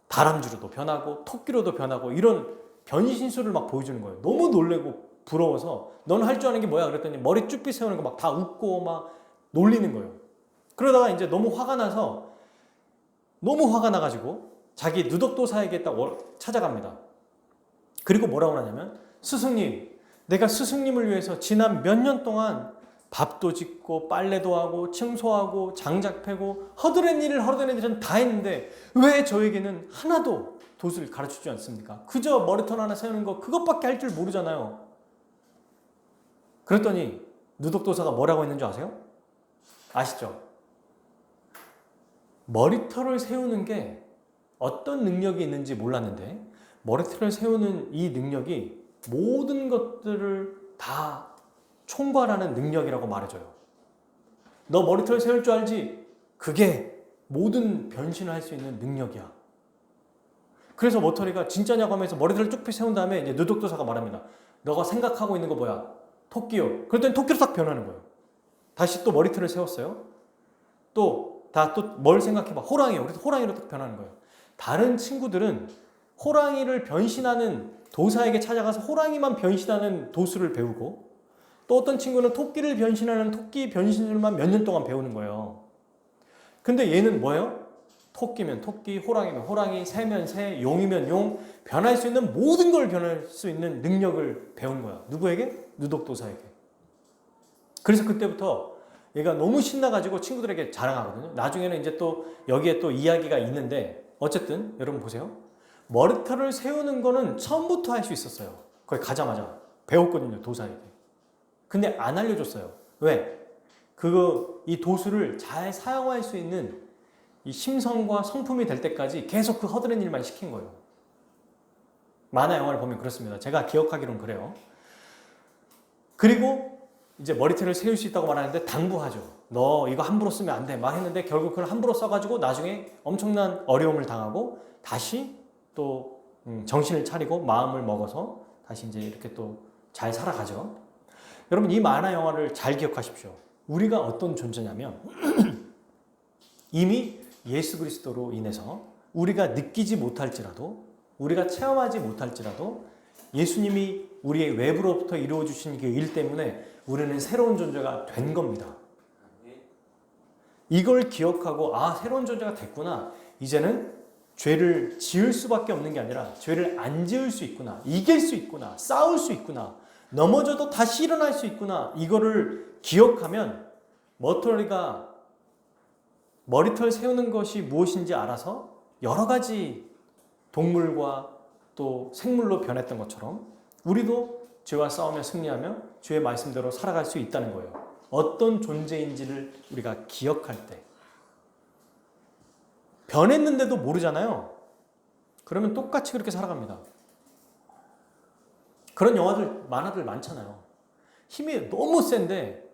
다람쥐로도 변하고 토끼로도 변하고 이런 변신술을 막 보여주는 거예요. 너무 놀래고 부러워서 너는 할 줄 아는 게 뭐야? 그랬더니 머리 쭈삐 세우는 거 막 다 웃고 막 놀리는 거예요. 그러다가 이제 너무 화가 나가지고 자기 누덕도사에게 딱 찾아갑니다. 그리고 뭐라고 하냐면 스승님, 내가 스승님을 위해서 지난 몇 년 동안 밥도 짓고 빨래도 하고 청소하고 장작 패고 허드렛 일은 다 했는데 왜 저에게는 하나도 도수를 가르쳐주지 않습니까? 그저 머리털 하나 세우는 거 그것밖에 할 줄 모르잖아요. 그랬더니 누덕도사가 뭐라고 했는지 아세요? 아시죠? 머리털을 세우는 게 어떤 능력이 있는지 몰랐는데 머리털을 세우는 이 능력이 모든 것들을 다 총괄하는 능력이라고 말해줘요. 너 머리털 세울 줄 알지? 그게 모든 변신을 할 수 있는 능력이야. 그래서 머터리가 진짜냐고 하면서 머리털을 쭉 세운 다음에 이제 누덕도사가 말합니다. 너가 생각하고 있는 거 뭐야? 토끼요. 그랬더니 토끼로 딱 변하는 거예요. 다시 또 머리털을 세웠어요. 또 뭘 생각해봐. 호랑이요. 그래서 호랑이로 딱 변하는 거예요. 다른 친구들은 호랑이를 변신하는 도사에게 찾아가서 호랑이만 변신하는 도수를 배우고 또 어떤 친구는 토끼를 변신하는 토끼 변신술만 몇 년 동안 배우는 거예요. 근데 얘는 뭐예요? 토끼면 토끼, 호랑이면 호랑이, 새면 새, 용이면 용, 변할 수 있는 모든 걸 변할 수 있는 능력을 배운 거야. 누구에게? 누덕도사에게. 그래서 그때부터 얘가 너무 신나가지고 친구들에게 자랑하거든요. 나중에는 이제 또 여기에 또 이야기가 있는데 어쨌든 여러분 보세요. 머리털을 세우는 거는 처음부터 할 수 있었어요. 거기 가자마자 배웠거든요. 도사에게. 근데 안 알려줬어요. 왜? 이 도수를 잘 사용할 수 있는 이 심성과 성품이 될 때까지 계속 그 허드렛 일만 시킨 거예요. 만화 영화를 보면 그렇습니다. 제가 기억하기로는 그래요. 그리고 이제 머리털을 세울 수 있다고 말하는데 당부하죠. 너 이거 함부로 쓰면 안 돼. 막 했는데 결국 그걸 함부로 써가지고 나중에 엄청난 어려움을 당하고 다시 또 정신을 차리고 마음을 먹어서 다시 이제 이렇게 또 잘 살아가죠. 여러분 이 만화 영화를 잘 기억하십시오. 우리가 어떤 존재냐면 이미 예수 그리스도로 인해서 우리가 느끼지 못할지라도 우리가 체험하지 못할지라도 예수님이 우리의 외부로부터 이루어 주신 그 일 때문에 우리는 새로운 존재가 된 겁니다. 이걸 기억하고 새로운 존재가 됐구나. 이제는 죄를 지을 수밖에 없는 게 아니라 죄를 안 지을 수 있구나. 이길 수 있구나. 싸울 수 있구나. 넘어져도 다시 일어날 수 있구나. 이거를 기억하면 머터리가 머리털 세우는 것이 무엇인지 알아서 여러 가지 동물과 또 생물로 변했던 것처럼 우리도 죄와 싸우며 승리하며 주의 말씀대로 살아갈 수 있다는 거예요. 어떤 존재인지를 우리가 기억할 때. 변했는데도 모르잖아요. 그러면 똑같이 그렇게 살아갑니다. 그런 영화들, 만화들 많잖아요. 힘이 너무 센데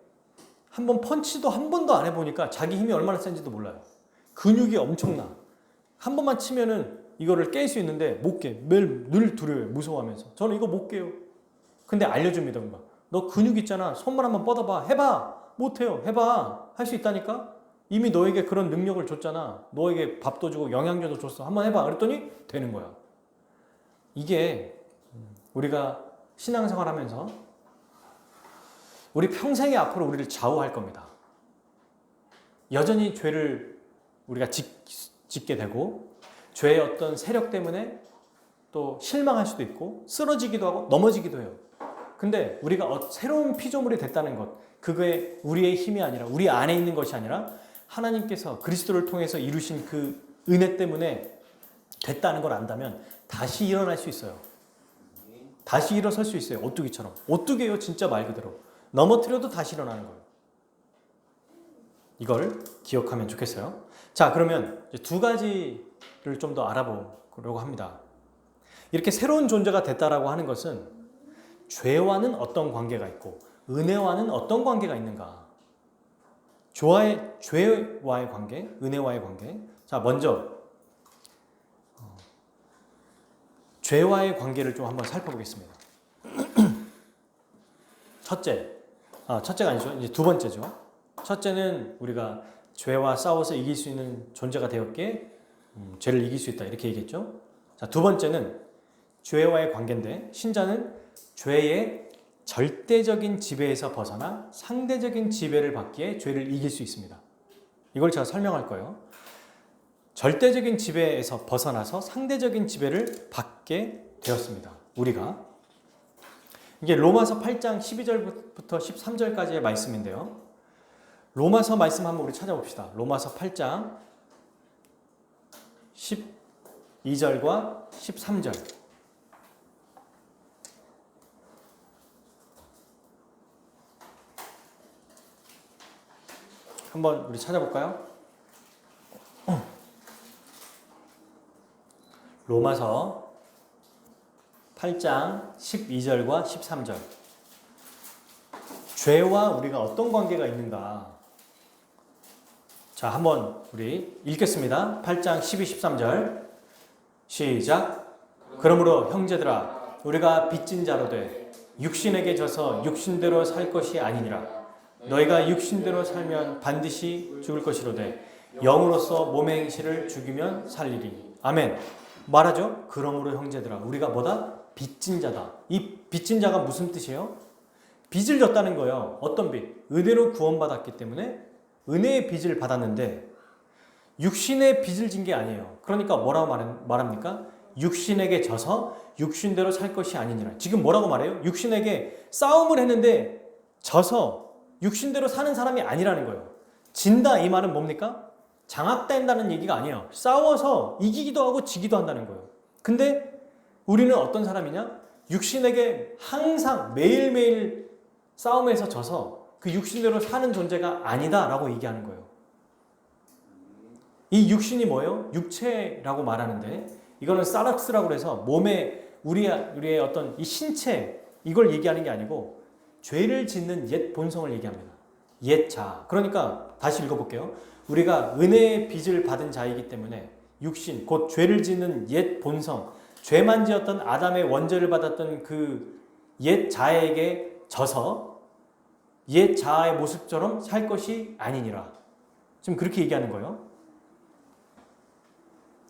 한번 펀치도 한 번도 안 해보니까 자기 힘이 얼마나 센지도 몰라요. 근육이 엄청나. 한 번만 치면은 이거를 깰 수 있는데 못 깨. 늘 두려워요. 무서워하면서. 저는 이거 못 깨요. 근데 알려줍니다. 금방. 너 근육 있잖아. 손만 한번 뻗어봐. 해봐. 못해요. 해봐. 할 수 있다니까? 이미 너에게 그런 능력을 줬잖아. 너에게 밥도 주고 영양제도 줬어. 한번 해봐. 그랬더니 되는 거야. 이게 우리가 신앙생활 하면서 우리 평생에 앞으로 우리를 좌우할 겁니다. 여전히 죄를 우리가 짓게 되고 죄의 어떤 세력 때문에 또 실망할 수도 있고 쓰러지기도 하고 넘어지기도 해요. 근데 우리가 새로운 피조물이 됐다는 것, 그게 우리의 힘이 아니라 우리 안에 있는 것이 아니라 하나님께서 그리스도를 통해서 이루신 그 은혜 때문에 됐다는 걸 안다면 다시 일어날 수 있어요. 다시 일어설 수 있어요. 오뚜기처럼. 오뚜기예요. 진짜 말 그대로. 넘어뜨려도 다시 일어나는 거예요. 이걸 기억하면 좋겠어요. 자, 그러면 이제 두 가지를 좀 더 알아보려고 합니다. 이렇게 새로운 존재가 됐다라고 하는 것은 죄와는 어떤 관계가 있고 은혜와는 어떤 관계가 있는가? 죄와의 관계, 은혜와의 관계. 자, 먼저 죄와의 관계를 좀 한번 살펴보겠습니다. 첫째가 아니죠. 이제 두 번째죠. 첫째는 우리가 죄와 싸워서 이길 수 있는 존재가 되었기에 죄를 이길 수 있다 이렇게 얘기했죠. 자, 두 번째는 죄와의 관계인데 신자는 죄의 절대적인 지배에서 벗어나 상대적인 지배를 받기에 죄를 이길 수 있습니다. 이걸 제가 설명할 거예요. 절대적인 지배에서 벗어나서 상대적인 지배를 받게 되었습니다. 우리가. 이게 로마서 8장 12절부터 13절까지의 말씀인데요. 로마서 말씀 한번 우리 찾아봅시다. 로마서 8장 12절과 13절. 한번 우리 찾아볼까요? 로마서 8장 12절과 13절. 죄와 우리가 어떤 관계가 있는가? 자, 한번 우리 읽겠습니다. 8장 12, 13절. 시작. 그러므로 형제들아, 우리가 빚진 자로 돼 육신에게 져서 육신대로 살 것이 아니니라. 너희가 육신대로 살면 반드시 죽을 것이로되 영으로서 몸의 행실을 죽이면 살리리. 아멘. 말하죠. 그러므로 형제들아, 우리가 뭐다? 빚진 자다. 이 빚진 자가 무슨 뜻이에요? 빚을 졌다는 거예요. 어떤 빚? 은혜로 구원받았기 때문에 은혜의 빚을 받았는데 육신의 빚을 진 게 아니에요. 그러니까 뭐라고 말합니까? 육신에게 져서 육신대로 살 것이 아니니라. 지금 뭐라고 말해요? 육신에게 싸움을 했는데 져서 육신대로 사는 사람이 아니라는 거예요. 진다 이 말은 뭡니까? 장악된다는 얘기가 아니에요. 싸워서 이기기도 하고 지기도 한다는 거예요. 근데 우리는 어떤 사람이냐? 육신에게 항상 매일매일 싸움에서 져서 그 육신대로 사는 존재가 아니다라고 얘기하는 거예요. 이 육신이 뭐예요? 육체라고 말하는데 이거는 사락스라고 해서 몸에 우리의 어떤 이 신체 이걸 얘기하는 게 아니고 죄를 짓는 옛 본성을 얘기합니다. 옛 자. 그러니까 다시 읽어볼게요. 우리가 은혜의 빚을 받은 자이기 때문에 육신, 곧 죄를 짓는 옛 본성, 죄만 지었던 아담의 원죄를 받았던 그 옛 자에게 져서 옛 자아의 모습처럼 살 것이 아니니라. 지금 그렇게 얘기하는 거예요.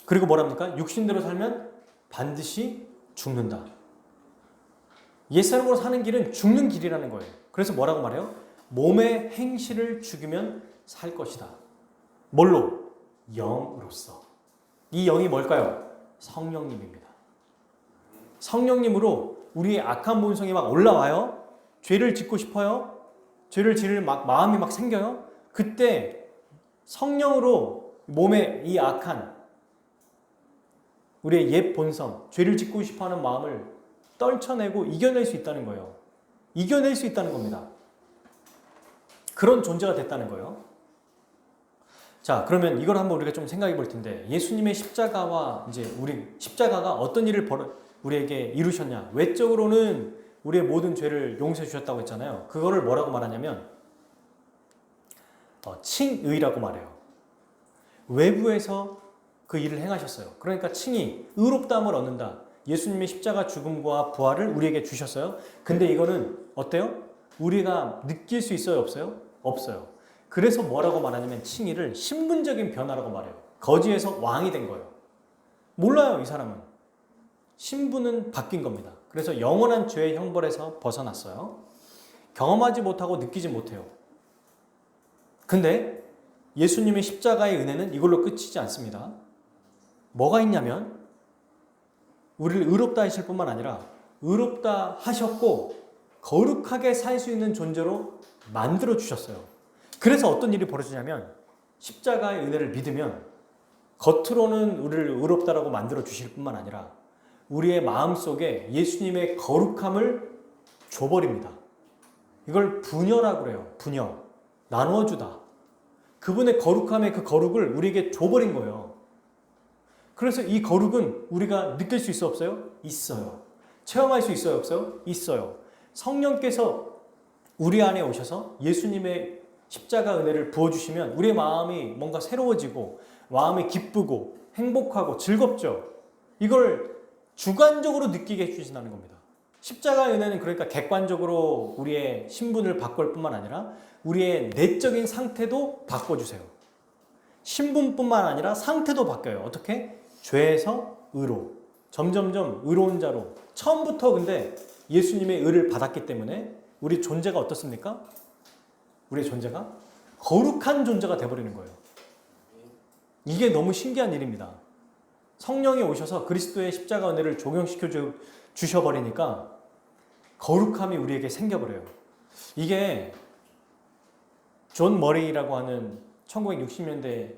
그리고 뭐랍니까? 육신대로 살면 반드시 죽는다. 옛사람으로 사는 길은 죽는 길이라는 거예요. 그래서 뭐라고 말해요? 몸의 행실을 죽이면 살 것이다. 뭘로? 영으로서. 이 영이 뭘까요? 성령님입니다. 성령님으로 우리의 악한 본성이 막 올라와요. 죄를 짓고 싶어요. 죄를 지을 마음이 막 생겨요. 그때 성령으로 몸의 이 악한 우리의 옛 본성, 죄를 짓고 싶어하는 마음을 떨쳐내고 이겨낼 수 있다는 거예요. 이겨낼 수 있다는 겁니다. 그런 존재가 됐다는 거예요. 자, 그러면 이걸 한번 우리가 좀 생각해 볼 텐데 예수님의 십자가와 이제 우리 십자가가 어떤 일을 우리에게 이루셨냐? 외적으로는 우리의 모든 죄를 용서해 주셨다고 했잖아요. 그거를 뭐라고 말하냐면 칭의라고 말해요. 외부에서 그 일을 행하셨어요. 그러니까 칭의, 의롭다함을 얻는다. 예수님의 십자가 죽음과 부활을 우리에게 주셨어요. 근데 이거는 어때요? 우리가 느낄 수 있어요, 없어요? 없어요. 그래서 뭐라고 말하냐면 칭의를 신분적인 변화라고 말해요. 거지에서 왕이 된 거예요. 몰라요, 이 사람은. 신분은 바뀐 겁니다. 그래서 영원한 죄의 형벌에서 벗어났어요. 경험하지 못하고 느끼지 못해요. 근데 예수님의 십자가의 은혜는 이걸로 끝이지 않습니다. 뭐가 있냐면 우리를 의롭다 하실 뿐만 아니라 의롭다 하셨고 거룩하게 살 수 있는 존재로 만들어 주셨어요. 그래서 어떤 일이 벌어지냐면 십자가의 은혜를 믿으면 겉으로는 우리를 의롭다라고 만들어 주실 뿐만 아니라 우리의 마음속에 예수님의 거룩함을 줘버립니다. 이걸 분여라고 그래요. 분여. 나누어주다. 그분의 거룩함의 그 거룩을 우리에게 줘버린 거예요. 그래서 이 거룩은 우리가 느낄 수 있어 없어요? 있어요. 체험할 수 있어요 없어요? 있어요. 성령께서 우리 안에 오셔서 예수님의 십자가 은혜를 부어주시면 우리의 마음이 뭔가 새로워지고 마음이 기쁘고 행복하고 즐겁죠. 이걸 주관적으로 느끼게 해주신다는 겁니다. 십자가 은혜는 그러니까 객관적으로 우리의 신분을 바꿀 뿐만 아니라 우리의 내적인 상태도 바꿔주세요. 신분뿐만 아니라 상태도 바뀌어요. 어떻게? 죄에서 의로. 점점점 의로운 자로. 처음부터 근데 예수님의 의를 받았기 때문에 우리 존재가 어떻습니까? 우리의 존재가 거룩한 존재가 되어버리는 거예요. 이게 너무 신기한 일입니다. 성령이 오셔서 그리스도의 십자가 은혜를 적용시켜 주셔버리니까 거룩함이 우리에게 생겨버려요. 이게 존 머레이라고 하는 1960년대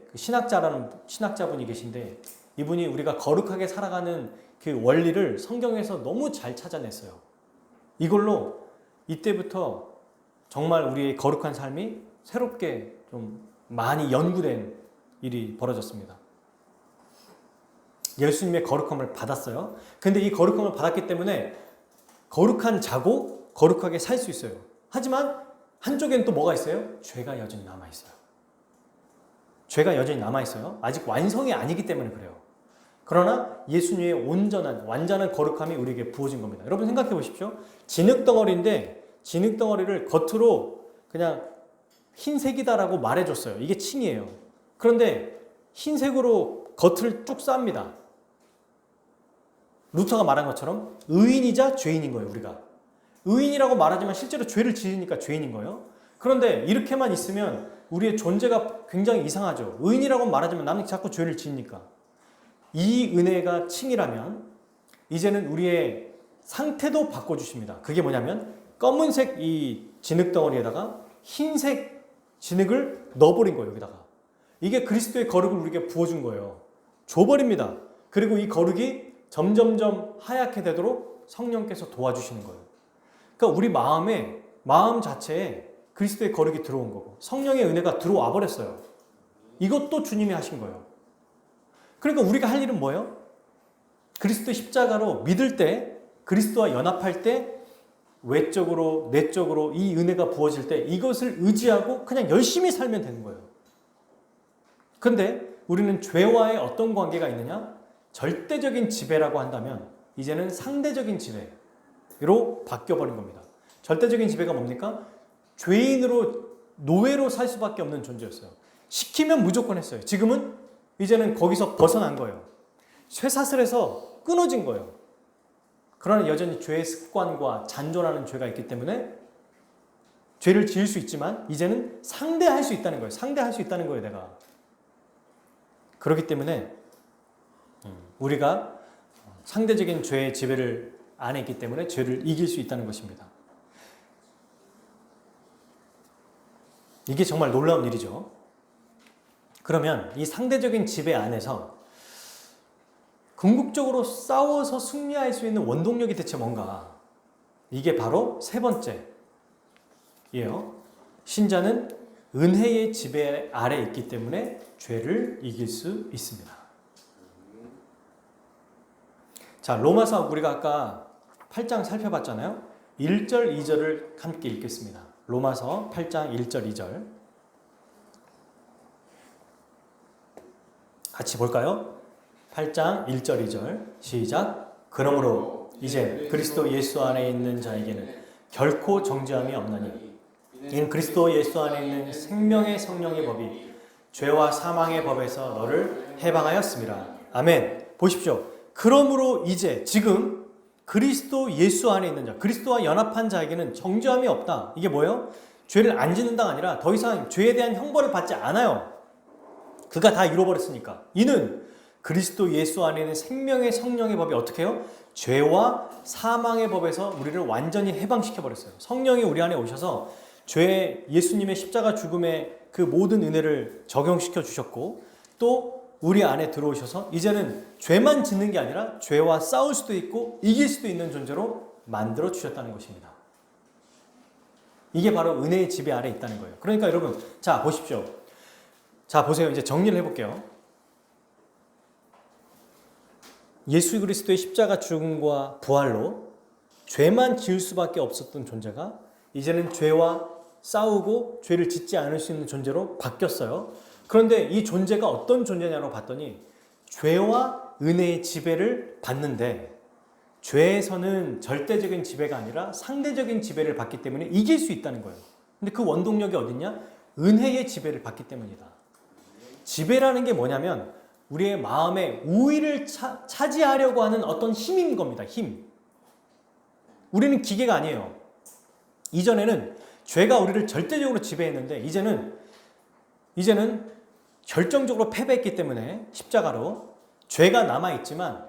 신학자분이 계신데 이분이 우리가 거룩하게 살아가는 그 원리를 성경에서 너무 잘 찾아냈어요. 이걸로 이때부터 정말 우리의 거룩한 삶이 새롭게 좀 많이 연구된 일이 벌어졌습니다. 예수님의 거룩함을 받았어요. 근데 이 거룩함을 받았기 때문에 거룩한 자고 거룩하게 살 수 있어요. 하지만 한쪽에는 또 뭐가 있어요? 죄가 여전히 남아있어요. 죄가 여전히 남아있어요. 아직 완성이 아니기 때문에 그래요. 그러나 예수님의 온전한 완전한 거룩함이 우리에게 부어진 겁니다. 여러분 생각해 보십시오. 진흙덩어리인데 진흙덩어리를 겉으로 그냥 흰색이다라고 말해줬어요. 이게 칭이에요. 그런데 흰색으로 겉을 쭉 쌉니다. 루터가 말한 것처럼 의인이자 죄인인 거예요. 우리가 의인이라고 말하지만 실제로 죄를 지으니까 죄인인 거예요. 그런데 이렇게만 있으면 우리의 존재가 굉장히 이상하죠. 의인이라고 말하지만 남이 자꾸 죄를 지으니까. 이 은혜가 칭이라면 이제는 우리의 상태도 바꿔주십니다. 그게 뭐냐면 검은색 이 진흙덩어리에다가 흰색 진흙을 넣어버린 거예요. 여기다가. 이게 그리스도의 거룩을 우리에게 부어준 거예요. 줘버립니다. 그리고 이 거룩이 점점점 하얗게 되도록 성령께서 도와주시는 거예요. 그러니까 우리 마음 자체에 그리스도의 거룩이 들어온 거고 성령의 은혜가 들어와 버렸어요. 이것도 주님이 하신 거예요. 그러니까 우리가 할 일은 뭐예요? 그리스도 십자가로 믿을 때 그리스도와 연합할 때 외적으로 내적으로 이 은혜가 부어질 때 이것을 의지하고 그냥 열심히 살면 되는 거예요. 근데 우리는 죄와의 어떤 관계가 있느냐? 절대적인 지배라고 한다면 이제는 상대적인 지배로 바뀌어버린 겁니다. 절대적인 지배가 뭡니까? 죄인으로 노예로 살 수밖에 없는 존재였어요. 시키면 무조건 했어요. 지금은 이제는 거기서 벗어난 거예요. 쇠사슬에서 끊어진 거예요. 그러나 여전히 죄의 습관과 잔존하는 죄가 있기 때문에 죄를 지을 수 있지만 이제는 상대할 수 있다는 거예요. 상대할 수 있다는 거예요, 내가. 그렇기 때문에 우리가 상대적인 죄의 지배를 안에 있기 때문에 죄를 이길 수 있다는 것입니다. 이게 정말 놀라운 일이죠. 그러면 이 상대적인 지배 안에서 궁극적으로 싸워서 승리할 수 있는 원동력이 대체 뭔가? 이게 바로 세 번째예요. 신자는 은혜의 지배 아래 있기 때문에 죄를 이길 수 있습니다. 자, 로마서 우리가 아까 8장 살펴봤잖아요. 1절, 2절을 함께 읽겠습니다. 로마서 8장 1절, 2절 같이 볼까요? 8장 1절, 2절 시작. 그러므로 이제 그리스도 예수 안에 있는 자에게는 결코 정죄함이 없나니 이는 그리스도 예수 안에 있는 생명의 성령의 법이 죄와 사망의 법에서 너를 해방하였습니다. 아멘. 보십시오. 그러므로 이제 지금 그리스도 예수 안에 있는 자, 그리스도와 연합한 자에게는 정죄함이 없다. 이게 뭐예요? 죄를 안 짓는다가 아니라 더 이상 죄에 대한 형벌을 받지 않아요. 그가 다 이뤄버렸으니까. 이는 그리스도 예수 안에 있는 생명의 성령의 법이 어떻게 해요? 죄와 사망의 법에서 우리를 완전히 해방시켜버렸어요. 성령이 우리 안에 오셔서 죄, 예수님의 십자가 죽음의 그 모든 은혜를 적용시켜 주셨고, 또 우리 안에 들어오셔서 이제는 죄만 짓는 게 아니라 죄와 싸울 수도 있고 이길 수도 있는 존재로 만들어 주셨다는 것입니다. 이게 바로 은혜의 지배 아래 있다는 거예요. 그러니까 여러분, 자 보십시오. 자 보세요. 이제 정리를 해볼게요. 예수 그리스도의 십자가 죽음과 부활로 죄만 지을 수밖에 없었던 존재가 이제는 죄와 싸우고 죄를 짓지 않을 수 있는 존재로 바뀌었어요. 그런데 이 존재가 어떤 존재냐고 봤더니 죄와 은혜의 지배를 받는데, 죄에서는 절대적인 지배가 아니라 상대적인 지배를 받기 때문에 이길 수 있다는 거예요. 근데 그 원동력이 어딨냐? 은혜의 지배를 받기 때문이다. 지배라는 게 뭐냐면 우리의 마음에 우위를 차지하려고 하는 어떤 힘인 겁니다. 힘. 우리는 기계가 아니에요. 이전에는 죄가 우리를 절대적으로 지배했는데 이제는 결정적으로 패배했기 때문에 십자가로 죄가 남아있지만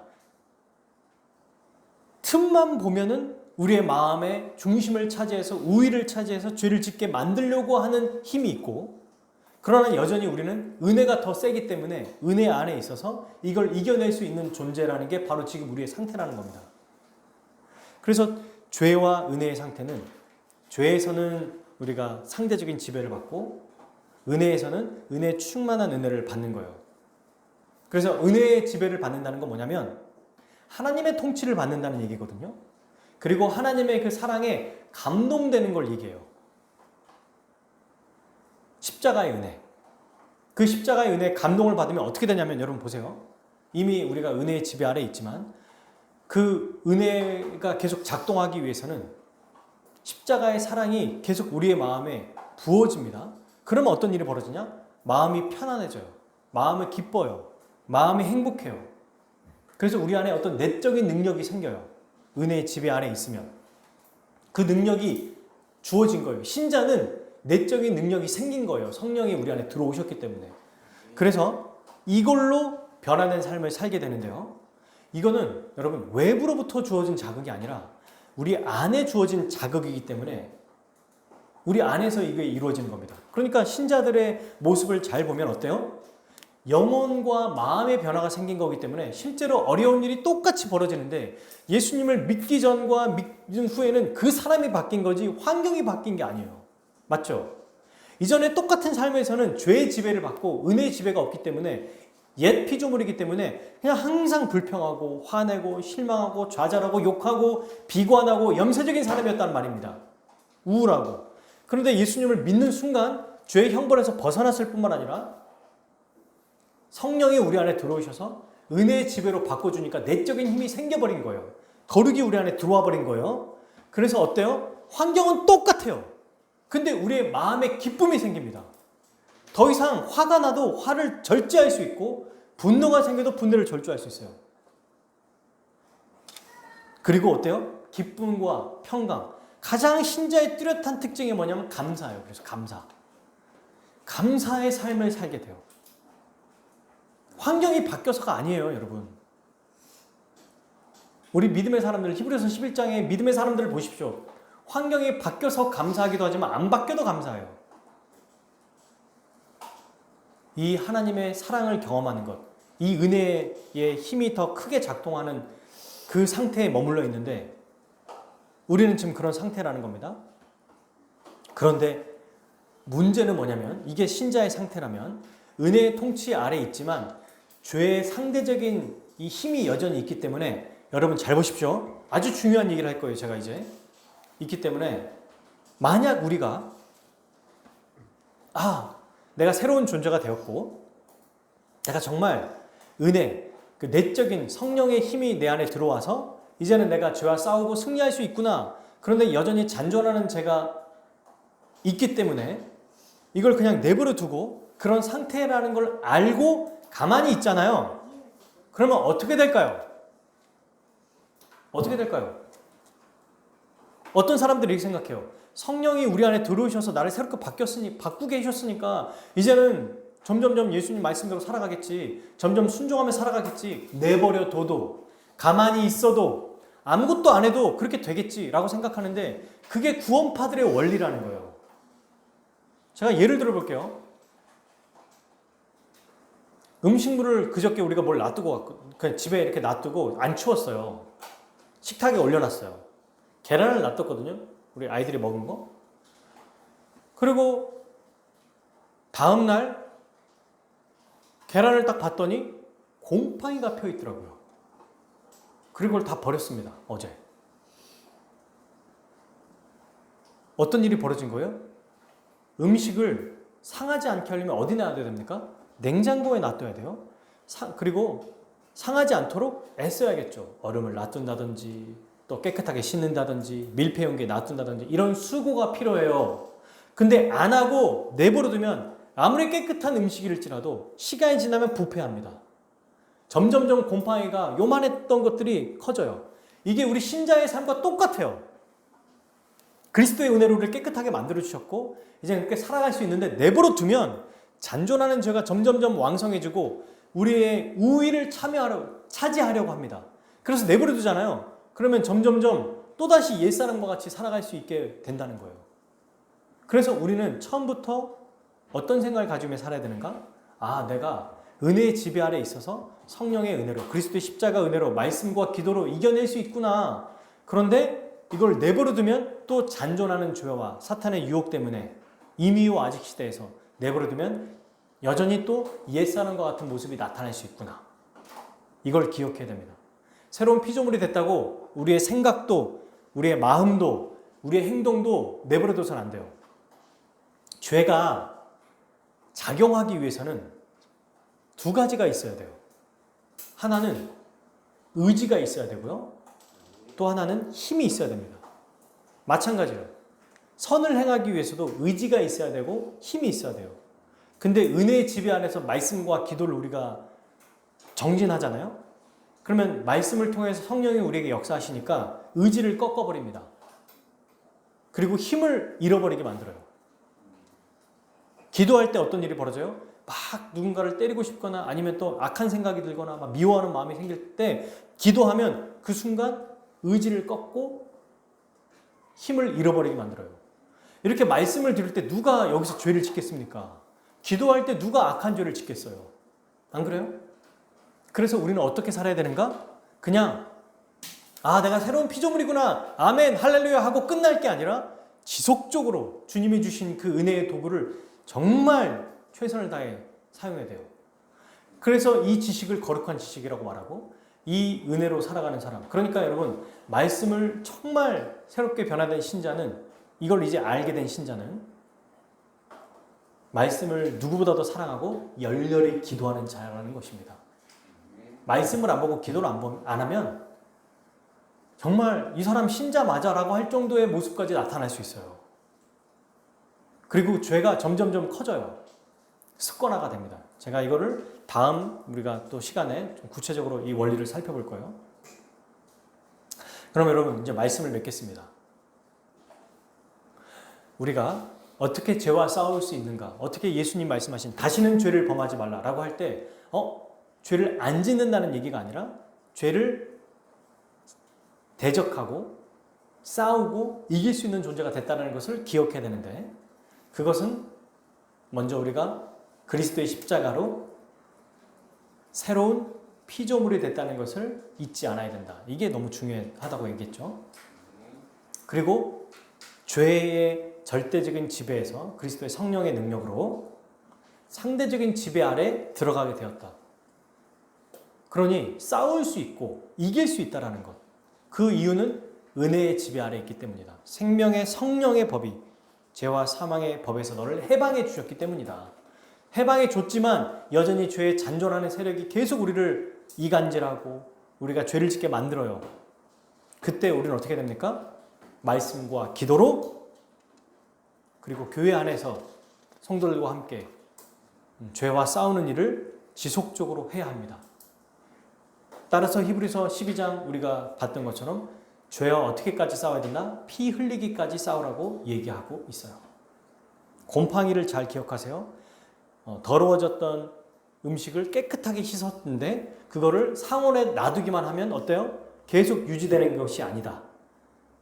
틈만 보면은 우리의 마음의 중심을 차지해서 우위를 차지해서 죄를 짓게 만들려고 하는 힘이 있고, 그러나 여전히 우리는 은혜가 더 세기 때문에 은혜 안에 있어서 이걸 이겨낼 수 있는 존재라는 게 바로 지금 우리의 상태라는 겁니다. 그래서 죄와 은혜의 상태는, 죄에서는 우리가 상대적인 지배를 받고 은혜에서는 은혜에 충만한 은혜를 받는 거예요. 그래서 은혜의 지배를 받는다는 건 뭐냐면 하나님의 통치를 받는다는 얘기거든요. 그리고 하나님의 그 사랑에 감동되는 걸 얘기해요. 십자가의 은혜. 그 십자가의 은혜에 감동을 받으면 어떻게 되냐면, 여러분 보세요. 이미 우리가 은혜의 지배 아래 있지만 그 은혜가 계속 작동하기 위해서는 십자가의 사랑이 계속 우리의 마음에 부어집니다. 그러면 어떤 일이 벌어지냐? 마음이 편안해져요. 마음이 기뻐요. 마음이 행복해요. 그래서 우리 안에 어떤 내적인 능력이 생겨요. 은혜의 지배 아래 있으면. 그 능력이 주어진 거예요. 신자는 내적인 능력이 생긴 거예요. 성령이 우리 안에 들어오셨기 때문에. 그래서 이걸로 변화된 삶을 살게 되는데요. 이거는 여러분 외부로부터 주어진 자극이 아니라 우리 안에 주어진 자극이기 때문에 우리 안에서 이게 이루어지는 겁니다. 그러니까 신자들의 모습을 잘 보면 어때요? 영혼과 마음의 변화가 생긴 거기 때문에 실제로 어려운 일이 똑같이 벌어지는데, 예수님을 믿기 전과 믿은 후에는 그 사람이 바뀐 거지 환경이 바뀐 게 아니에요. 맞죠? 이전에 똑같은 삶에서는 죄의 지배를 받고 은혜의 지배가 없기 때문에, 옛 피조물이기 때문에 그냥 항상 불평하고 화내고 실망하고 좌절하고 욕하고 비관하고 염세적인 사람이었단 말입니다. 우울하고. 그런데 예수님을 믿는 순간 죄의 형벌에서 벗어났을 뿐만 아니라 성령이 우리 안에 들어오셔서 은혜의 지배로 바꿔주니까 내적인 힘이 생겨버린 거예요. 거룩이 우리 안에 들어와 버린 거예요. 그래서 어때요? 환경은 똑같아요. 근데 우리의 마음에 기쁨이 생깁니다. 더 이상 화가 나도 화를 절제할 수 있고, 분노가 생겨도 분노를 절제할 수 있어요. 그리고 어때요? 기쁨과 평강. 가장 신자의 뚜렷한 특징이 뭐냐면 감사예요. 그래서 감사의 삶을 살게 돼요. 환경이 바뀌어서가 아니에요, 여러분. 우리 믿음의 사람들, 히브리서 11장에 믿음의 사람들을 보십시오. 환경이 바뀌어서 감사하기도 하지만 안 바뀌어도 감사해요. 이 하나님의 사랑을 경험하는 것, 이 은혜의 힘이 더 크게 작동하는 그 상태에 머물러 있는데, 우리는 지금 그런 상태라는 겁니다. 그런데 문제는 뭐냐면, 이게 신자의 상태라면 은혜의 통치 아래 있지만 죄의 상대적인 이 힘이 여전히 있기 때문에, 여러분 잘 보십시오. 아주 중요한 얘기를 할 거예요. 제가 이제 있기 때문에, 만약 우리가 내가 새로운 존재가 되었고 내가 정말 은혜, 그 내적인 성령의 힘이 내 안에 들어와서 이제는 내가 죄와 싸우고 승리할 수 있구나, 그런데 여전히 잔존하는 죄가 있기 때문에 이걸 그냥 내버려 두고 그런 상태라는 걸 알고 가만히 있잖아요. 그러면 어떻게 될까요? 어떻게 될까요? 어떤 사람들이 이렇게 생각해요. 성령이 우리 안에 들어오셔서 나를 새롭게 바꾸게 해주셨으니까 이제는 점점점 예수님 말씀대로 살아가겠지. 점점 순종하며 살아가겠지. 내버려 둬도 가만히 있어도 아무것도 안 해도 그렇게 되겠지라고 생각하는데 그게 구원파들의 원리라는 거예요. 제가 예를 들어 볼게요. 음식물을 그저께 우리가 뭘 놔두고 그냥 집에 이렇게 놔두고 안 치웠어요. 식탁에 올려놨어요. 계란을 놔뒀거든요. 우리 아이들이 먹은 거. 그리고 다음날 계란을 딱 봤더니 곰팡이가 펴 있더라고요. 그리고 그걸 다 버렸습니다. 어제. 어떤 일이 벌어진 거예요? 음식을 상하지 않게 하려면 어디 놔둬야 됩니까? 냉장고에 놔둬야 돼요. 그리고 상하지 않도록 애써야겠죠. 얼음을 놔둔다든지 또 깨끗하게 씻는다든지 밀폐 용기에 놔둔다든지 이런 수고가 필요해요. 근데 안 하고 내버려 두면 아무리 깨끗한 음식일지라도 시간이 지나면 부패합니다. 점점점 곰팡이가 요만했던 것들이 커져요. 이게 우리 신자의 삶과 똑같아요. 그리스도의 은혜로 우리를 깨끗하게 만들어주셨고 이제 그렇게 살아갈 수 있는데 내버려 두면 잔존하는 죄가 점점점 왕성해지고 우리의 우위를 차지하려고 합니다. 그래서 내버려 두잖아요. 그러면 점점점 또다시 옛사람과 같이 살아갈 수 있게 된다는 거예요. 그래서 우리는 처음부터 어떤 생각을 가지며 살아야 되는가? 아, 내가 은혜의 지배 아래 있어서 성령의 은혜로 그리스도의 십자가 은혜로 말씀과 기도로 이겨낼 수 있구나. 그런데 이걸 내버려 두면 또 잔존하는 죄와 사탄의 유혹 때문에 이미와 아직 시대에서 내버려 두면 여전히 또 옛사람과 같은 모습이 나타날 수 있구나. 이걸 기억해야 됩니다. 새로운 피조물이 됐다고 우리의 생각도 우리의 마음도 우리의 행동도 내버려 둬서는 안 돼요. 죄가 작용하기 위해서는 두 가지가 있어야 돼요. 하나는 의지가 있어야 되고요. 또 하나는 힘이 있어야 됩니다. 마찬가지로 선을 행하기 위해서도 의지가 있어야 되고 힘이 있어야 돼요. 근데 은혜의 지배 안에서 말씀과 기도를 우리가 정진하잖아요. 그러면 말씀을 통해서 성령이 우리에게 역사하시니까 의지를 꺾어버립니다. 그리고 힘을 잃어버리게 만들어요. 기도할 때 어떤 일이 벌어져요? 막 누군가를 때리고 싶거나 아니면 또 악한 생각이 들거나 막 미워하는 마음이 생길 때 기도하면 그 순간 의지를 꺾고 힘을 잃어버리게 만들어요. 이렇게 말씀을 들을 때 누가 여기서 죄를 짓겠습니까? 기도할 때 누가 악한 죄를 짓겠어요? 안 그래요? 그래서 우리는 어떻게 살아야 되는가? 그냥 내가 새로운 피조물이구나. 아멘 할렐루야 하고 끝날 게 아니라 지속적으로 주님이 주신 그 은혜의 도구를 정말 최선을 다해 사용해야 돼요. 그래서 이 지식을 거룩한 지식이라고 말하고 이 은혜로 살아가는 사람. 그러니까 여러분 말씀을 정말 새롭게 변화된 신자는 이걸 이제 알게 된 신자는 말씀을 누구보다도 사랑하고 열렬히 기도하는 자라는 것입니다. 말씀을 안 보고 기도를 안 하면 정말 이 사람 신자 맞아라고 할 정도의 모습까지 나타날 수 있어요. 그리고 죄가 점점점 커져요. 습관화가 됩니다. 제가 이거를 다음 우리가 또 시간에 좀 구체적으로 이 원리를 살펴볼 거예요. 그럼 여러분 이제 말씀을 맺겠습니다. 우리가 어떻게 죄와 싸울 수 있는가? 어떻게 예수님 말씀하신 다시는 죄를 범하지 말라라고 할 때 죄를 안 짓는다는 얘기가 아니라 죄를 대적하고 싸우고 이길 수 있는 존재가 됐다는 것을 기억해야 되는데 그것은 먼저 우리가 그리스도의 십자가로 새로운 피조물이 됐다는 것을 잊지 않아야 된다. 이게 너무 중요하다고 얘기했죠. 그리고 죄의 절대적인 지배에서 그리스도의 성령의 능력으로 상대적인 지배 아래 들어가게 되었다. 그러니 싸울 수 있고 이길 수 있다는 것. 그 이유는 은혜의 지배 아래 있기 때문이다. 생명의 성령의 법이 죄와 사망의 법에서 너를 해방해 주셨기 때문이다. 해방해 줬지만 여전히 죄에 잔존하는 세력이 계속 우리를 이간질하고 우리가 죄를 짓게 만들어요. 그때 우리는 어떻게 됩니까? 말씀과 기도로 그리고 교회 안에서 성도들과 함께 죄와 싸우는 일을 지속적으로 해야 합니다. 따라서 히브리서 12장 우리가 봤던 것처럼 죄와 어떻게까지 싸워야 되나? 피 흘리기까지 싸우라고 얘기하고 있어요. 곰팡이를 잘 기억하세요. 더러워졌던 음식을 깨끗하게 씻었는데 그거를 상온에 놔두기만 하면 어때요? 계속 유지되는 것이 아니다.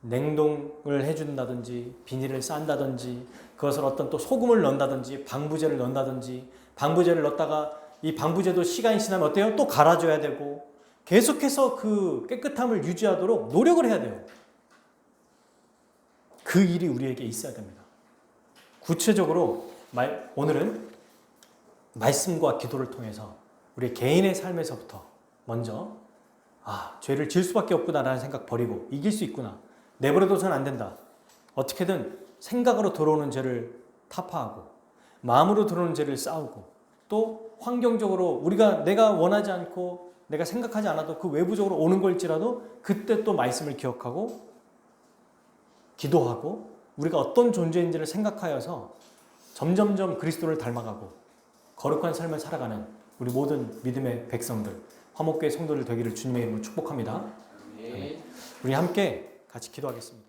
냉동을 해준다든지 비닐을 싼다든지 그것을 어떤 또 소금을 넣는다든지 방부제를 넣는다든지 방부제를 넣었다가 이 방부제도 시간이 지나면 어때요? 또 갈아줘야 되고 계속해서 그 깨끗함을 유지하도록 노력을 해야 돼요. 그 일이 우리에게 있어야 됩니다. 구체적으로 오늘은 말씀과 기도를 통해서 우리 개인의 삶에서부터 먼저 죄를 지을 수밖에 없구나라는 생각 버리고 이길 수 있구나. 내버려둬서는 안 된다. 어떻게든 생각으로 들어오는 죄를 타파하고 마음으로 들어오는 죄를 싸우고 또 환경적으로 내가 원하지 않고 내가 생각하지 않아도 그 외부적으로 오는 걸지라도 그때 또 말씀을 기억하고 기도하고 우리가 어떤 존재인지를 생각하여서 점점점 그리스도를 닮아가고 거룩한 삶을 살아가는 우리 모든 믿음의 백성들, 화목교회 성도들 되기를 주님의 이름으로 축복합니다. 우리 함께 같이 기도하겠습니다.